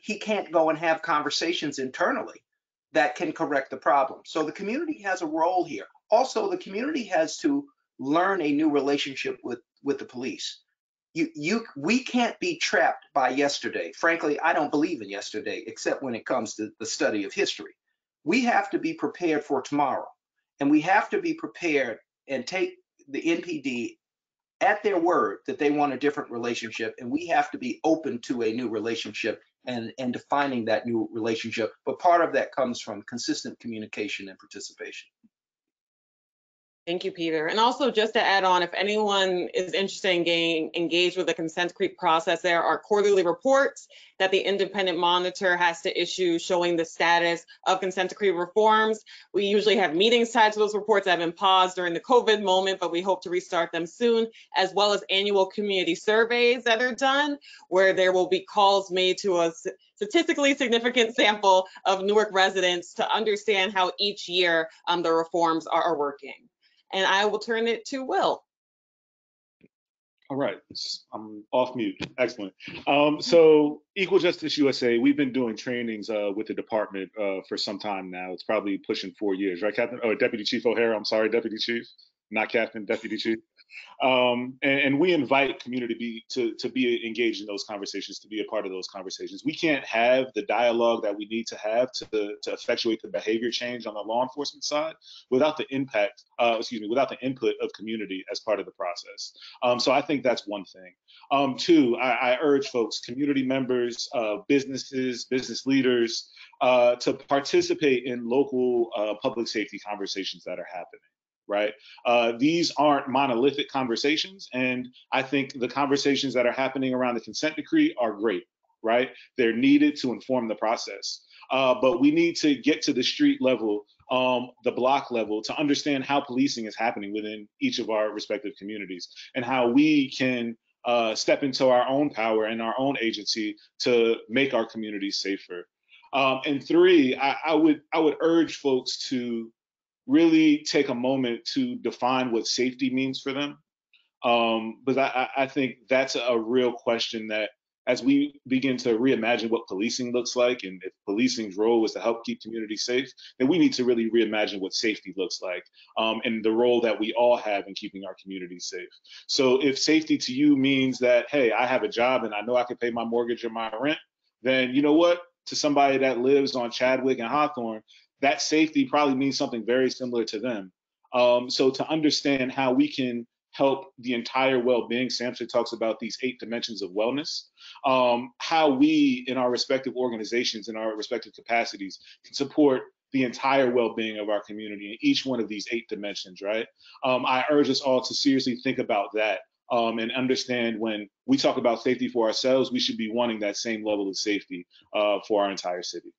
he can't go and have conversations internally that can correct the problem. So the community has a role here. Also, the community has to learn a new relationship with the police. We can't be trapped by yesterday. Frankly, I don't believe in yesterday, except when it comes to the study of history. We have to be prepared for tomorrow, and we have to be prepared and take the NPD at their word that they want a different relationship, and we have to be open to a new relationship and defining that new relationship. But part of that comes from consistent communication and participation. Thank you, Peter. And also, just to add on, if anyone is interested in getting engaged with the consent decree process, there are quarterly reports that the independent monitor has to issue showing the status of consent decree reforms. We usually have meetings tied to those reports that have been paused during the COVID moment, but we hope to restart them soon, as well as annual community surveys that are done, where there will be calls made to a statistically significant sample of Newark residents to understand how each year the reforms are working. And I will turn it to Will. All right, I'm off mute. Excellent. So Equal Justice USA, we've been doing trainings with the department for some time now. It's probably pushing 4 years, right, Captain? Oh, Deputy Chief O'Hara, I'm sorry, Deputy Chief, not Captain, Deputy Chief. And we invite community to be engaged in those conversations, to be a part of those conversations. We can't have the dialogue that we need to have to effectuate the behavior change on the law enforcement side without the without the input of community as part of the process. So I think that's one thing. Two, I urge folks, community members, businesses, business leaders, to participate in local public safety conversations that are happening. Right? These aren't monolithic conversations. And I think the conversations that are happening around the consent decree are great, right? They're needed to inform the process. But we need to get to the street level, the block level, to understand how policing is happening within each of our respective communities and how we can step into our own power and our own agency to make our communities safer. And three, I would urge folks to really take a moment to define what safety means for them. But I think that's a real question that as we begin to reimagine what policing looks like, and if policing's role is to help keep communities safe, then we need to really reimagine what safety looks like, and the role that we all have in keeping our communities safe. So if safety to you means that, hey, I have a job and I know I can pay my mortgage or my rent, then you know what? To somebody that lives on Chadwick and Hawthorne, that safety probably means something very similar to them. So to understand how we can help the entire well-being, Samson talks about these 8 dimensions of wellness, how we in our respective organizations, in our respective capacities, can support the entire well-being of our community in each one of these 8 dimensions, right? I urge us all to seriously think about that and understand when we talk about safety for ourselves, we should be wanting that same level of safety for our entire city.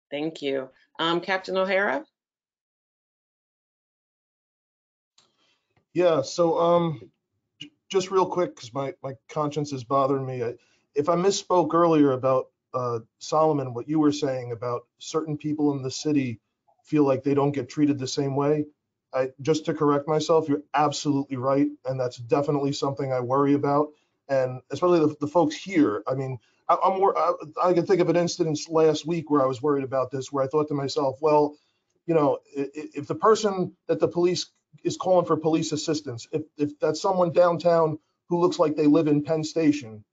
Thank you. Captain O'Hara? Yeah, so just real quick, because my conscience is bothering me. If I misspoke earlier about Solomon, what you were saying about certain people in the city feel like they don't get treated the same way, just to correct myself, you're absolutely right. And that's definitely something I worry about. And especially the folks here. I mean, I can think of an instance last week where I was worried about this, where I thought to myself, well, you know, if the person that the police is calling for police assistance, if that's someone downtown who looks like they live in Penn Station,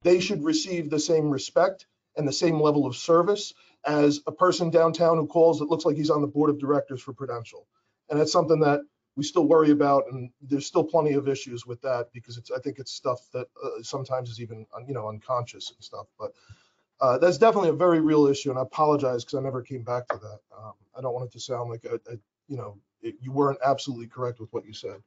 they should receive the same respect and the same level of service as a person downtown who calls that looks like he's on the board of directors for Prudential. And that's something that we still worry about, and there's still plenty of issues with that, because I think it's stuff that sometimes is even unconscious and stuff. But that's definitely a very real issue, and I apologize because I never came back to that. I don't want it to sound like you weren't absolutely correct with what you said.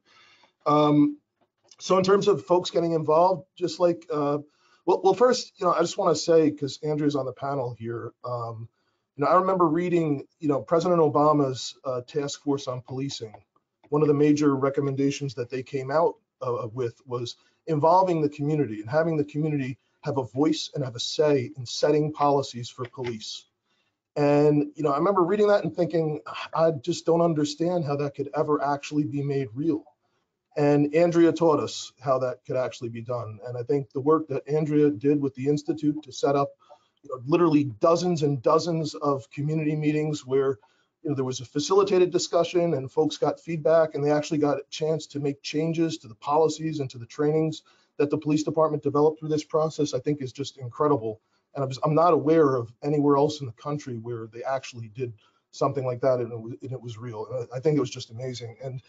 So in terms of folks getting involved, just like well, first, I just want to say, because Andrew's on the panel here, I remember reading, President Obama's task force on policing. One of the major recommendations that they came out with was involving the community and having the community have a voice and have a say in setting policies for police. And, I remember reading that and thinking, I just don't understand how that could ever actually be made real. And Andrea taught us how that could actually be done. And I think the work that Andrea did with the Institute to set up literally dozens and dozens of community meetings where there was a facilitated discussion and folks got feedback and they actually got a chance to make changes to the policies and to the trainings that the police department developed through this process, I think is just incredible. And I'm not aware of anywhere else in the country where they actually did something like that and it was real. I think it was just amazing. And,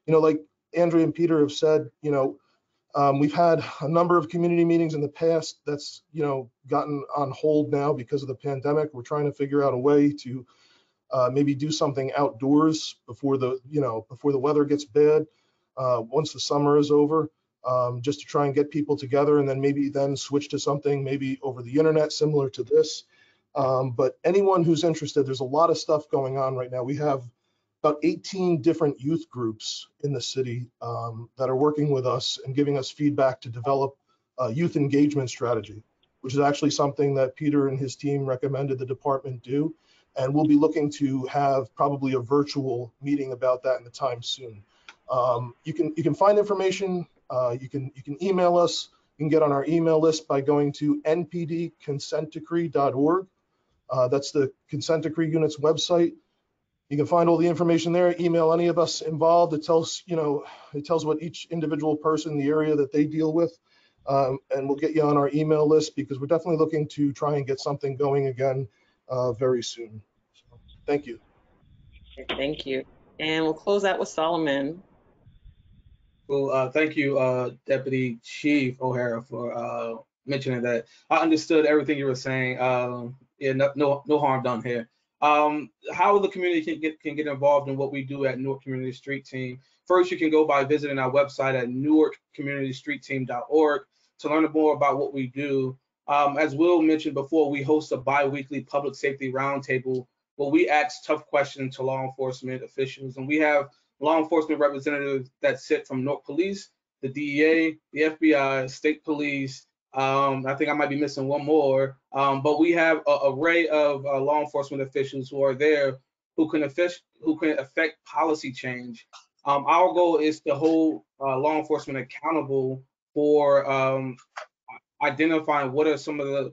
like Andrea and Peter have said, we've had a number of community meetings in the past that's, gotten on hold now because of the pandemic. We're trying to figure out a way to maybe do something outdoors before the weather gets bad, once the summer is over, just to try and get people together and then maybe switch to something maybe over the internet similar to this. But anyone who's interested, there's a lot of stuff going on right now. We have about 18 different youth groups in the city that are working with us and giving us feedback to develop a youth engagement strategy, which is actually something that Peter and his team recommended the department do. And we'll be looking to have probably a virtual meeting about that in the time soon. You can find information. You can email us. You can get on our email list by going to npdconsentdecree.org. That's the consent decree unit's website. You can find all the information there. Email any of us involved. It tells what each individual person in the area that they deal with, and we'll get you on our email list because we're definitely looking to try and get something going again very soon. So, thank you. Thank you. And we'll close out with Solomon. Well, thank you, Deputy Chief O'Hara, for mentioning that. I understood everything you were saying. Yeah, no harm done here. How the community can get involved in what we do at Newark Community Street Team. First, you can go by visiting our website at newarkcommunitystreetteam.org to learn more about what we do. As Will mentioned before, we host a bi-weekly public safety roundtable where we ask tough questions to law enforcement officials, and we have law enforcement representatives that sit from Newark Police, the DEA, the FBI, state police. I think I might be missing one more, but we have an array of law enforcement officials who are there who can affect policy change. Our goal is to hold law enforcement accountable for identifying what are some of the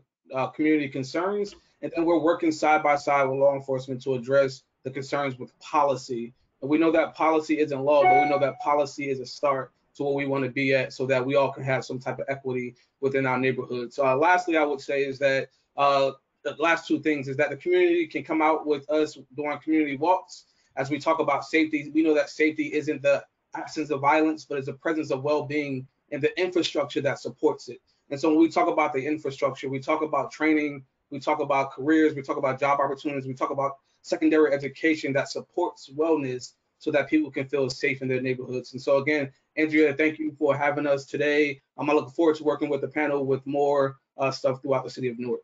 community concerns, and then we're working side by side with law enforcement to address the concerns with policy. And we know that policy isn't law, but we know that policy is a start to what we want to be at so that we all can have some type of equity within our neighborhood. So lastly, I would say is that the last two things is that the community can come out with us during community walks. As we talk about safety, we know that safety isn't the absence of violence, but it's the presence of well-being and the infrastructure that supports it. And so when we talk about the infrastructure, we talk about training, we talk about careers, we talk about job opportunities, we talk about secondary education that supports wellness so that people can feel safe in their neighborhoods. And so again, Andrea, thank you for having us today. I'm looking forward to working with the panel with more stuff throughout the city of Newark.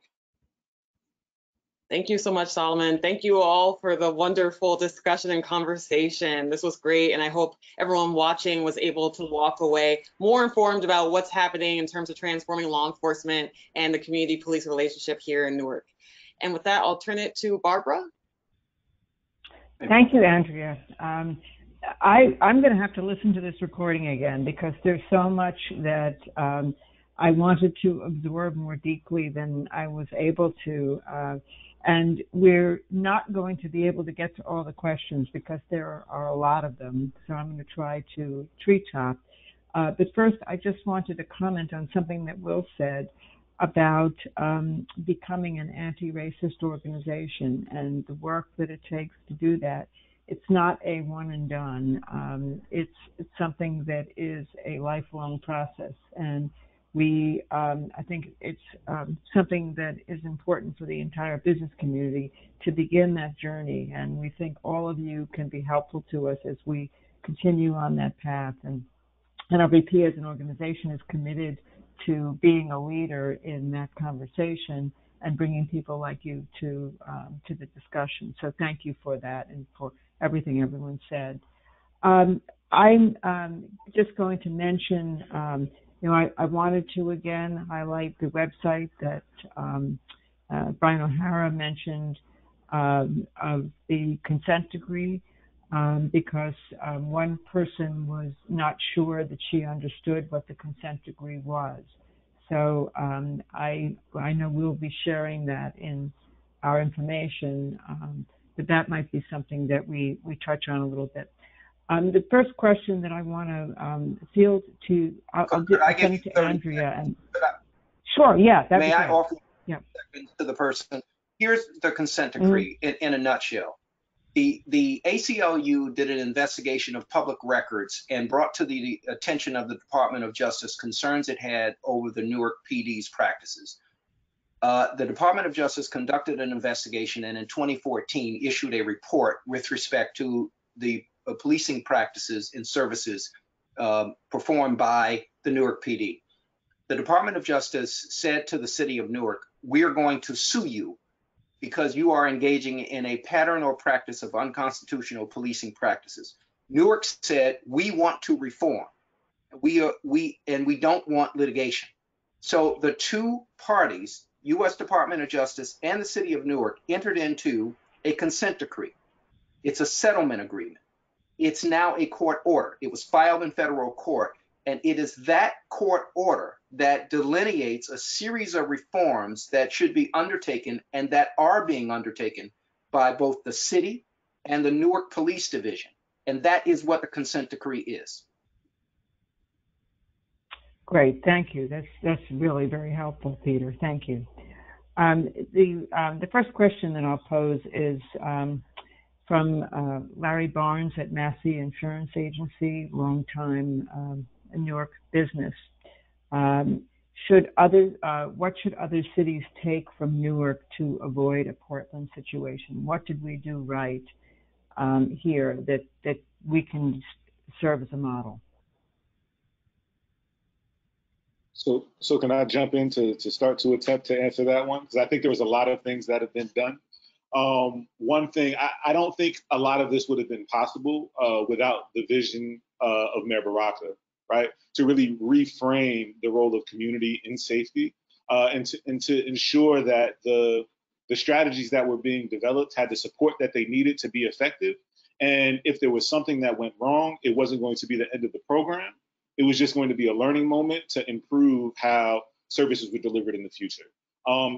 Thank you so much, Solomon. Thank you all for the wonderful discussion and conversation. This was great, and I hope everyone watching was able to walk away more informed about what's happening in terms of transforming law enforcement and the community-police relationship here in Newark. And with that, I'll turn it to Barbara. Thank you, Andrea. I'm going to have to listen to this recording again because there's so much that I wanted to absorb more deeply than I was able to. And we're not going to be able to get to all the questions because there are a lot of them. So I'm going to try to treetop. But first, I just wanted to comment on something that Will said about becoming an anti-racist organization and the work that it takes to do that. It's not a one and done. It's something that is a lifelong process. And I think it's something that is important for the entire business community to begin that journey. And we think all of you can be helpful to us as we continue on that path. And NRBP as an organization is committed to being a leader in that conversation and bringing people like you to the discussion. So thank you for that and for everything everyone said. I'm just going to mention, I wanted to again highlight the website that Brian O'Hara mentioned of the consent decree, because one person was not sure that she understood what the consent decree was. So I know we'll be sharing that in our information, but that might be something that we touch on a little bit. The first question that I want to field to, I'll send it to Andrea. And sure, yeah. May I offer seconds to the person? Here's the consent decree in a nutshell. The ACLU did an investigation of public records and brought to the attention of the Department of Justice concerns it had over the Newark PD's practices. The Department of Justice conducted an investigation and in 2014 issued a report with respect to the policing practices and services performed by the Newark PD. The Department of Justice said to the city of Newark, "We are going to sue you because you are engaging in a pattern or practice of unconstitutional policing practices." Newark said, "We want to reform. We don't want litigation." So the two parties, U.S. Department of Justice and the city of Newark, entered into a consent decree. It's a settlement agreement. It's now a court order. It was filed in federal court, and it is that court order that delineates a series of reforms that should be undertaken and that are being undertaken by both the city and the Newark Police Division. And that is what the consent decree is. Great, thank you. That's really very helpful, Peter. Thank you. The first question that I'll pose is from Larry Barnes at Massey Insurance Agency, longtime Newark business. What should other cities take from Newark to avoid a Portland situation? What did we do right here that we can serve as a model? So can I jump in to start to attempt to answer that one? Because I think there was a lot of things that have been done. One thing, I don't think a lot of this would have been possible without the vision of Mayor Baraka, right? To really reframe the role of community in safety and to ensure that the strategies that were being developed had the support that they needed to be effective. And if there was something that went wrong, it wasn't going to be the end of the program. It was just going to be a learning moment to improve how services were delivered in the future.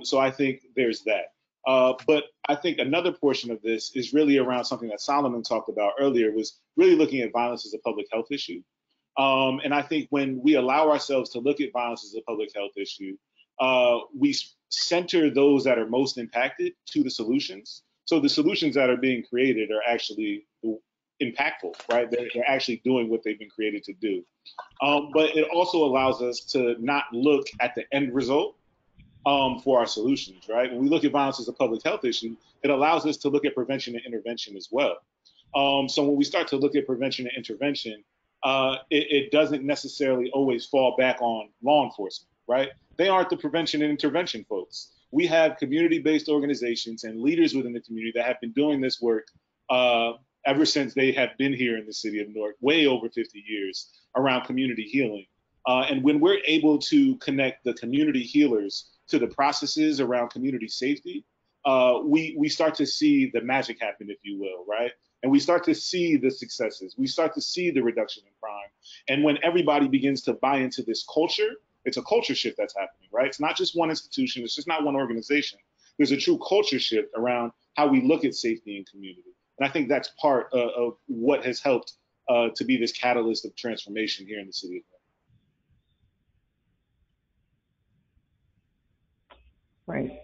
So I think there's that. But I think another portion of this is really around something that Solomon talked about earlier, was really looking at violence as a public health issue. And I think when we allow ourselves to look at violence as a public health issue, we center those that are most impacted to the solutions. So the solutions that are being created are actually impactful, right? They're actually doing what they've been created to do. But it also allows us to not look at the end result for our solutions, right? When we look at violence as a public health issue, it allows us to look at prevention and intervention as well. So when we start to look at prevention and intervention, it doesn't necessarily always fall back on law enforcement, right? They aren't the prevention and intervention folks. We have community-based organizations and leaders within the community that have been doing this work ever since they have been here in the city of Newark, way over 50 years, around community healing. And when we're able to connect the community healers to the processes around community safety, we start to see the magic happen, if you will, right? And we start to see the successes. We start to see the reduction in crime. And when everybody begins to buy into this culture, it's a culture shift that's happening, right? It's not just one institution. It's just not one organization. There's a true culture shift around how we look at safety and community. And I think that's part of what has helped to be this catalyst of transformation here in the city of Newark. Right.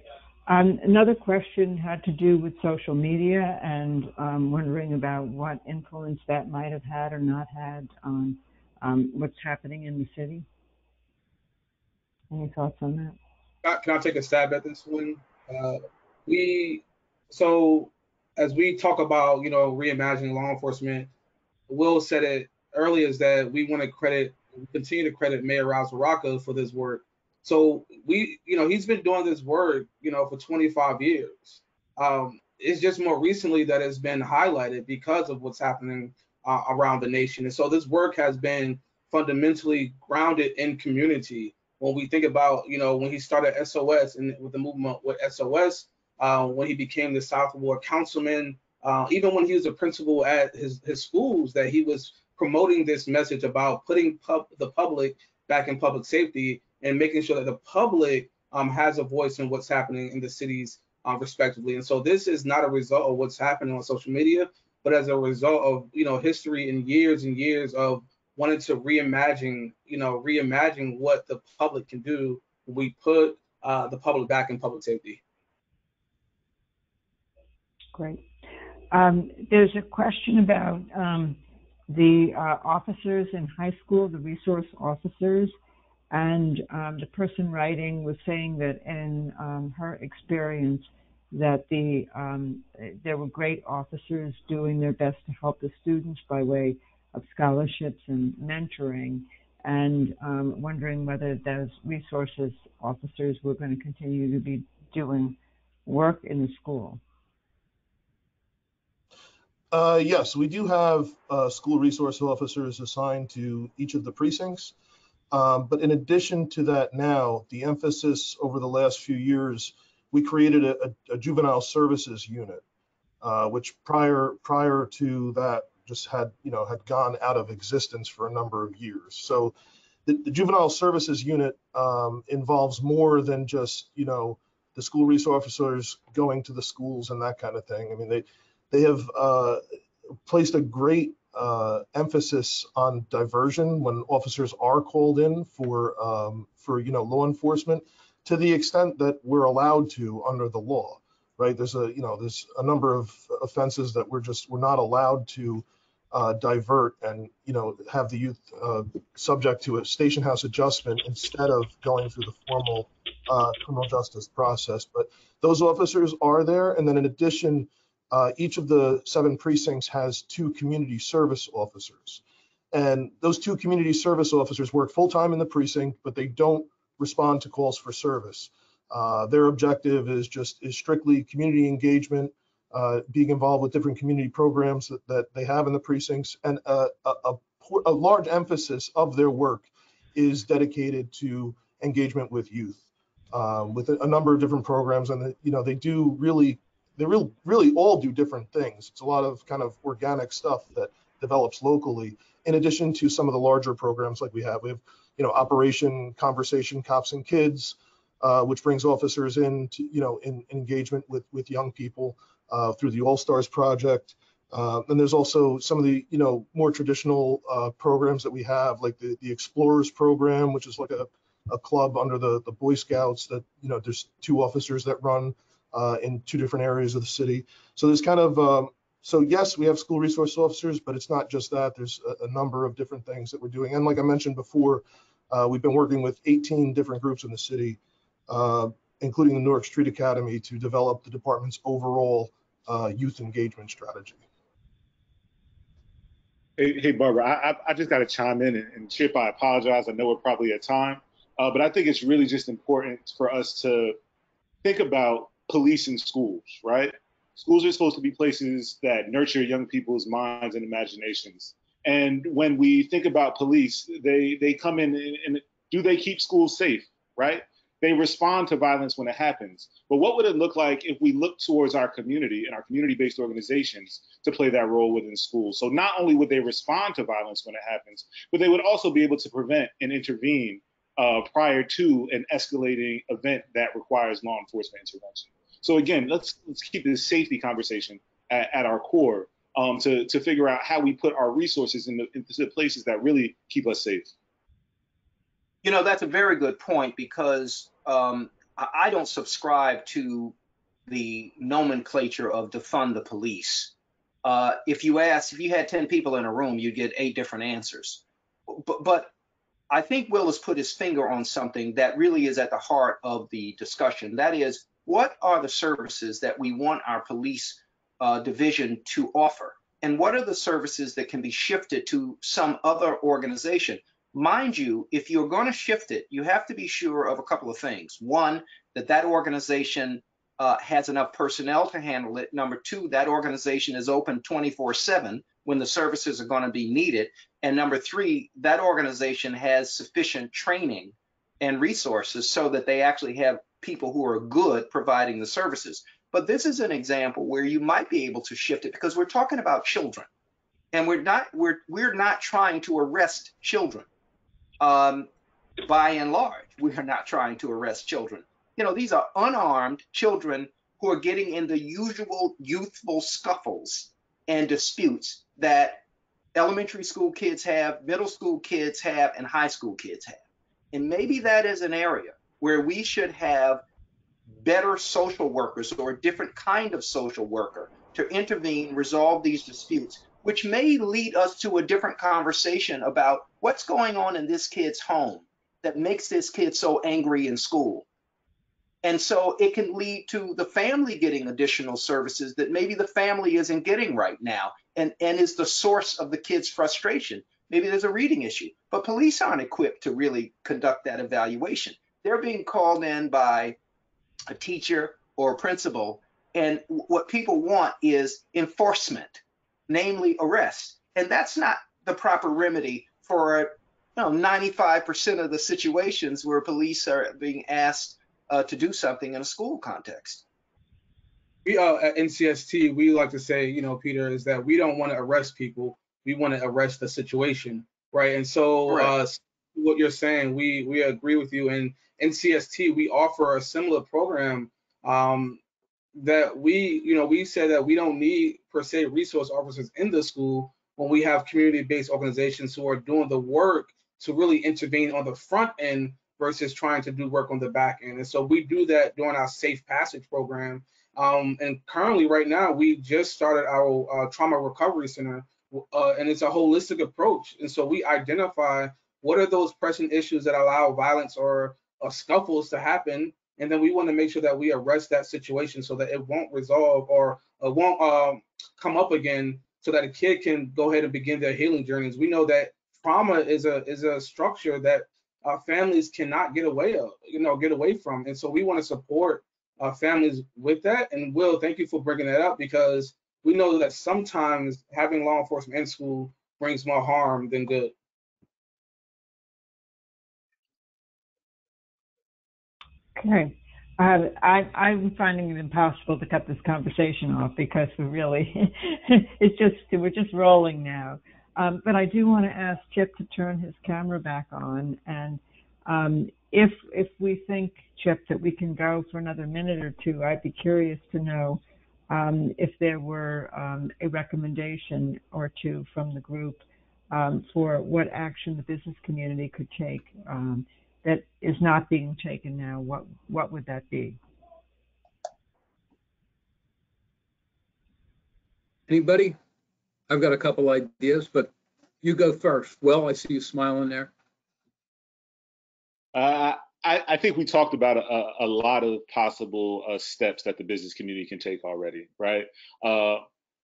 Another question had to do with social media and wondering about what influence that might have had or not had on what's happening in the city. Any thoughts on that? Can I take a stab at this one? So as we talk about, reimagining law enforcement, Will said it earlier, is that we want to continue to credit Mayor Baraka for this work. So he's been doing this work, for 25 years. It's just more recently that it's been highlighted because of what's happening around the nation. And so this work has been fundamentally grounded in community. When we think about, when he started SOS and with the movement with SOS, when he became the South Ward councilman, even when he was a principal at his schools, that he was promoting this message about putting the public back in public safety and making sure that the public has a voice in what's happening in the cities respectively. And so this is not a result of what's happening on social media, but as a result of history and years of wanting to reimagine what the public can do when we put the public back in public safety. Great. There's a question about the officers in high school, the resource officers, and the person writing was saying that in her experience that there were great officers doing their best to help the students by way of scholarships and mentoring, and wondering whether those resources officers were going to continue to be doing work in the school. Yes, we do have school resource officers assigned to each of the precincts. But in addition to that now, the emphasis over the last few years, we created a juvenile services unit, which prior to that just had gone out of existence for a number of years. So the juvenile services unit involves more than just, the school resource officers going to the schools and that kind of thing. I mean, they have placed a great emphasis on diversion when officers are called in for law enforcement, to the extent that we're allowed to under the law, right? There's a number of offenses that we're not allowed to divert and have the youth subject to a station house adjustment instead of going through the formal criminal justice process. But those officers are there, and then in addition, each of the 7 precincts has 2 community service officers. And those 2 community service officers work full-time in the precinct, but they don't respond to calls for service. Their objective is strictly community engagement, being involved with different community programs that they have in the precincts. And a large emphasis of their work is dedicated to engagement with youth, with a number of different programs. And they do really all do different things. It's a lot of kind of organic stuff that develops locally, in addition to some of the larger programs like we have. We have, Operation Conversation Cops and Kids, which brings officers in to, in engagement with young people through the All Stars Project. And there's also some of the, more traditional programs that we have, like the Explorers Program, which is like a club under the Boy Scouts that, there's 2 officers that run in 2 different areas of the city. So there's kind of, so yes, we have school resource officers, but it's not just that. There's a number of different things that we're doing. And like I mentioned before, we've been working with 18 different groups in the city, including the Newark Street Academy, to develop the department's overall youth engagement strategy. Hey, Barbara, I just got to chime in, and Chip, I apologize. I know we're probably at time, but I think it's really just important for us to think about police in schools, right? Schools are supposed to be places that nurture young people's minds and imaginations. And when we think about police, they come in and do they keep schools safe, right? They respond to violence when it happens. But what would it look like if we look towards our community and our community-based organizations to play that role within schools? So not only would they respond to violence when it happens, but they would also be able to prevent and intervene prior to an escalating event that requires law enforcement intervention. So again, let's keep this safety conversation at our core to figure out how we put our resources into the places that really keep us safe. That's a very good point, because I don't subscribe to the nomenclature of defund the police. If you had 10 people in a room, you'd get 8 different answers. But I think Will has put his finger on something that really is at the heart of the discussion. That is, what are the services that we want our police division to offer? And what are the services that can be shifted to some other organization? Mind you, if you're going to shift it, you have to be sure of a couple of things. One, that organization has enough personnel to handle it. Number two, that organization is open 24/7 when the services are going to be needed. And number three, that organization has sufficient training and resources so that they actually have people who are good providing the services. But this is an example where you might be able to shift it, because we're talking about children, and we're not trying to arrest children. By and large, we are not trying to arrest children. You know, these are unarmed children who are getting in the usual youthful scuffles and disputes that elementary school kids have, middle school kids have, and high school kids have. And maybe that is an area where we should have better social workers or a different kind of social worker to intervene, resolve these disputes, which may lead us to a different conversation about what's going on in this kid's home that makes this kid so angry in school. And so it can lead to the family getting additional services that maybe the family isn't getting right now, and is the source of the kid's frustration. Maybe there's a reading issue, but police aren't equipped to really conduct that evaluation. They're being called in by a teacher or a principal, and what people want is enforcement, namely arrest. And that's not the proper remedy for 95% of the situations where police are being asked to do something in a school context. We at NCST, we like to say, Peter, is that we don't want to arrest people. We want to arrest the situation, right? And so what you're saying, we agree with you. And NCST, we offer a similar program that we said that we don't need per se resource officers in the school when we have community-based organizations who are doing the work to really intervene on the front end versus trying to do work on the back end. And so we do that during our Safe Passage program. And currently right now, we just started our trauma recovery center, and it's a holistic approach. And so we identify what are those pressing issues that allow violence or scuffles to happen. And then we want to make sure that we arrest that situation so that it won't resolve or won't come up again, so that a kid can go ahead and begin their healing journeys. We know that trauma is a structure that families cannot get away from. And so we want to support families with that. And Will, thank you for bringing that up, because we know that sometimes having law enforcement in school brings more harm than good. Okay. I'm finding it impossible to cut this conversation off, because we're just rolling now. But I do want to ask Chip to turn his camera back on, and if we think, Chip, that we can go for another minute or two, I'd be curious to know if there were a recommendation or two from the group for what action the business community could take that is not being taken now. What would that be? Anybody? I've got a couple ideas, but you go first. Well, I see you smiling there. I think we talked about a lot of possible steps that the business community can take already, right?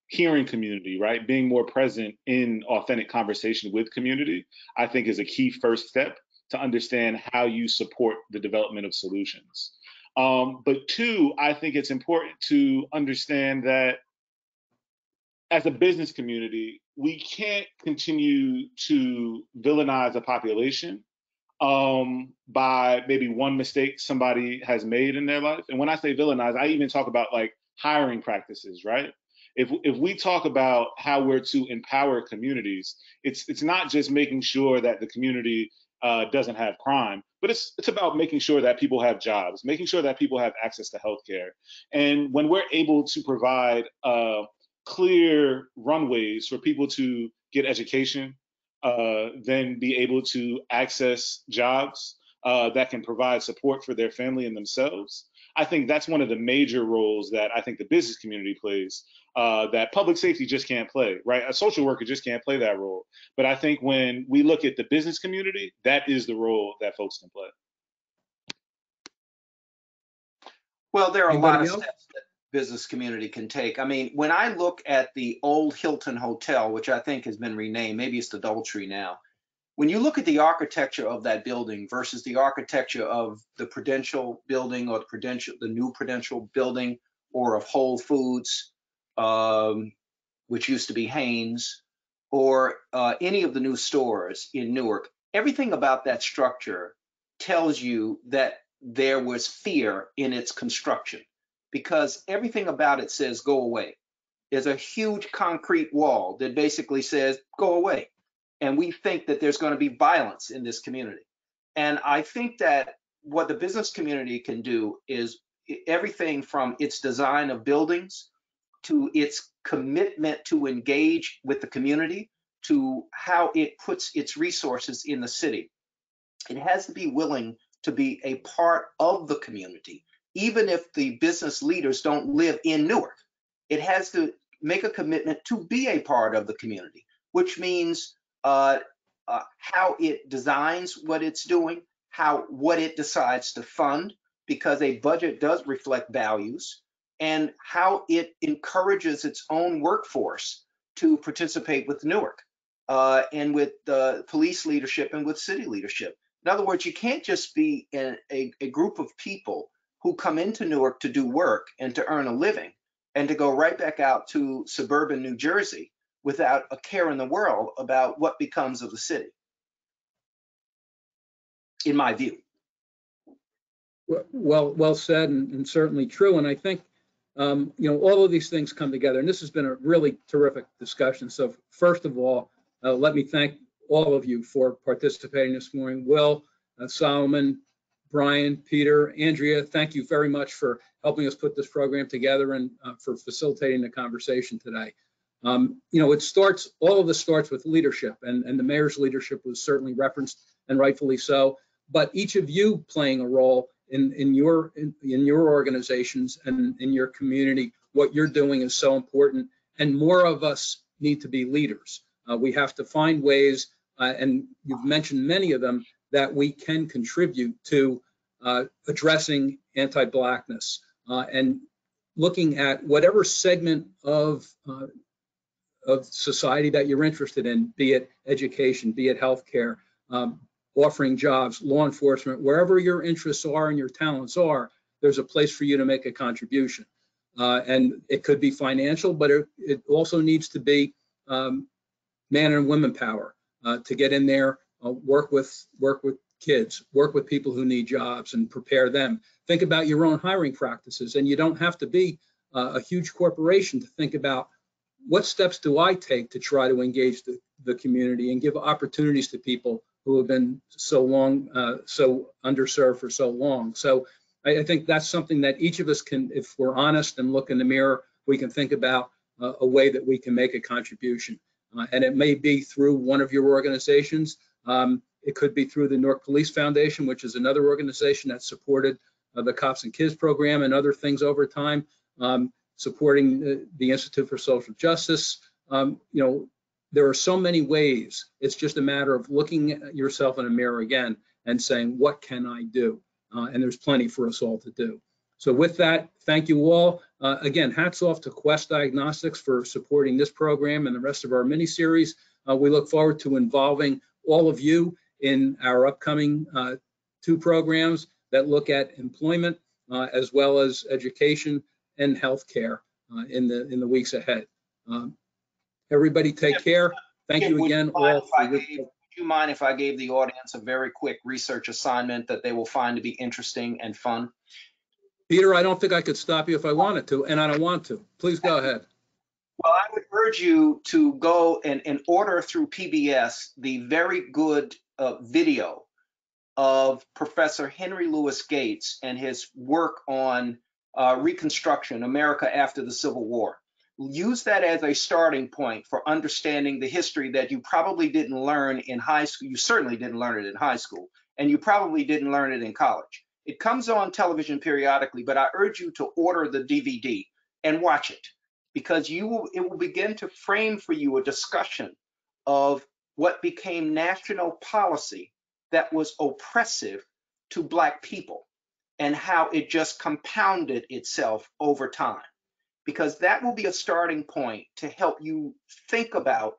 Hearing community, right? Being more present in authentic conversation with community, I think, is a key first step to understand how you support the development of solutions. But two, I think it's important to understand that as a business community, we can't continue to villainize a population by maybe one mistake somebody has made in their life. And when I say villainize, I even talk about like hiring practices, right? If we talk about how we're to empower communities, it's not just making sure that the community doesn't have crime, but it's about making sure that people have jobs, making sure that people have access to healthcare. And when we're able to provide clear runways for people to get education, then be able to access jobs that can provide support for their family and themselves, I think that's one of the major roles that I think the business community plays that public safety just can't play, right? A social worker just can't play that role. But I think when we look at the business community, that is the role that folks can play. Well, there are a lot of steps that business community can take. I mean, when I look at the old Hilton Hotel, which I think has been renamed, maybe it's the DoubleTree now, When you look at the architecture of that building versus the architecture of the Prudential building or the new Prudential building, or of Whole Foods, which used to be Haynes, or any of the new stores in Newark, everything about that structure tells you that there was fear in its construction, because everything about it says go away. There's a huge concrete wall that basically says go away. And we think that there's going to be violence in this community. And I think that what the business community can do is everything from its design of buildings to its commitment to engage with the community, to how it puts its resources in the city. It has to be willing to be a part of the community, even if the business leaders don't live in Newark. It has to make a commitment to be a part of the community, which means how it designs what it's doing, what it decides to fund, because a budget does reflect values, and how it encourages its own workforce to participate with Newark and with police leadership and with city leadership. In other words, you can't just be a group of people who come into Newark to do work and to earn a living and to go right back out to suburban New Jersey without a care in the world about what becomes of the city, in my view. Well said, and certainly true. And I think, all of these things come together, and this has been a really terrific discussion. So first of all, let me thank all of you for participating this morning. Will, Solomon, Brian, Peter, Andrea, thank you very much for helping us put this program together and for facilitating the conversation today. All of this starts with leadership, and the mayor's leadership was certainly referenced, and rightfully so. But each of you playing a role in your organizations and in your community, what you're doing is so important, and more of us need to be leaders. We have to find ways, and you've mentioned many of them, that we can contribute to addressing anti-Blackness and looking at whatever segment of society that you're interested in, be it education, be it healthcare, offering jobs, law enforcement, wherever your interests are and your talents are, there's a place for you to make a contribution. And it could be financial, but it also needs to be man and women power to get in there, work with kids, work with people who need jobs and prepare them. Think about your own hiring practices, and you don't have to be a huge corporation to think about what steps do I take to try to engage the community and give opportunities to people who have been so underserved for so long. So I think that's something that each of us can, if we're honest and look in the mirror, we can think about a way that we can make a contribution. And it may be through one of your organizations. It could be through the Newark Police Foundation, which is another organization that supported the Cops and Kids program and other things over time, supporting the Institute for Social Justice. There are so many ways. It's just a matter of looking at yourself in a mirror again and saying, what can I do? And there's plenty for us all to do. So with that, thank you all. Again, hats off to Quest Diagnostics for supporting this program and the rest of our mini-series. We look forward to involving all of you in our upcoming 2 programs that look at employment as well as education and healthcare in the weeks ahead. Everybody take care. Thank you again all. Would you mind if I gave the audience a very quick research assignment that they will find to be interesting and fun? Peter, I don't think I could stop you if I wanted to, and I don't want to. Please go ahead. Well, I would urge you to go and order through PBS the very good video of Professor Henry Louis Gates and his work on Reconstruction, America after the Civil War. Use that as a starting point for understanding the history that you probably didn't learn in high school. You certainly didn't learn it in high school, and you probably didn't learn it in college. It comes on television periodically, but I urge you to order the DVD and watch it, because it will begin to frame for you a discussion of what became national policy that was oppressive to Black people and how it just compounded itself over time. Because that will be a starting point to help you think about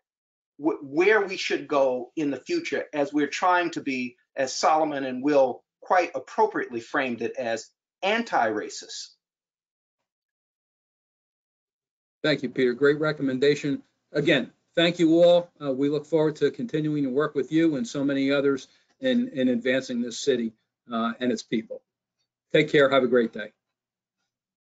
where we should go in the future as we're trying to be, as Solomon and Will quite appropriately framed it, as anti-racist. Thank you, Peter. Great recommendation. Again, thank you all. We look forward to continuing to work with you and so many others in advancing this city and its people. Take care. Have a great day.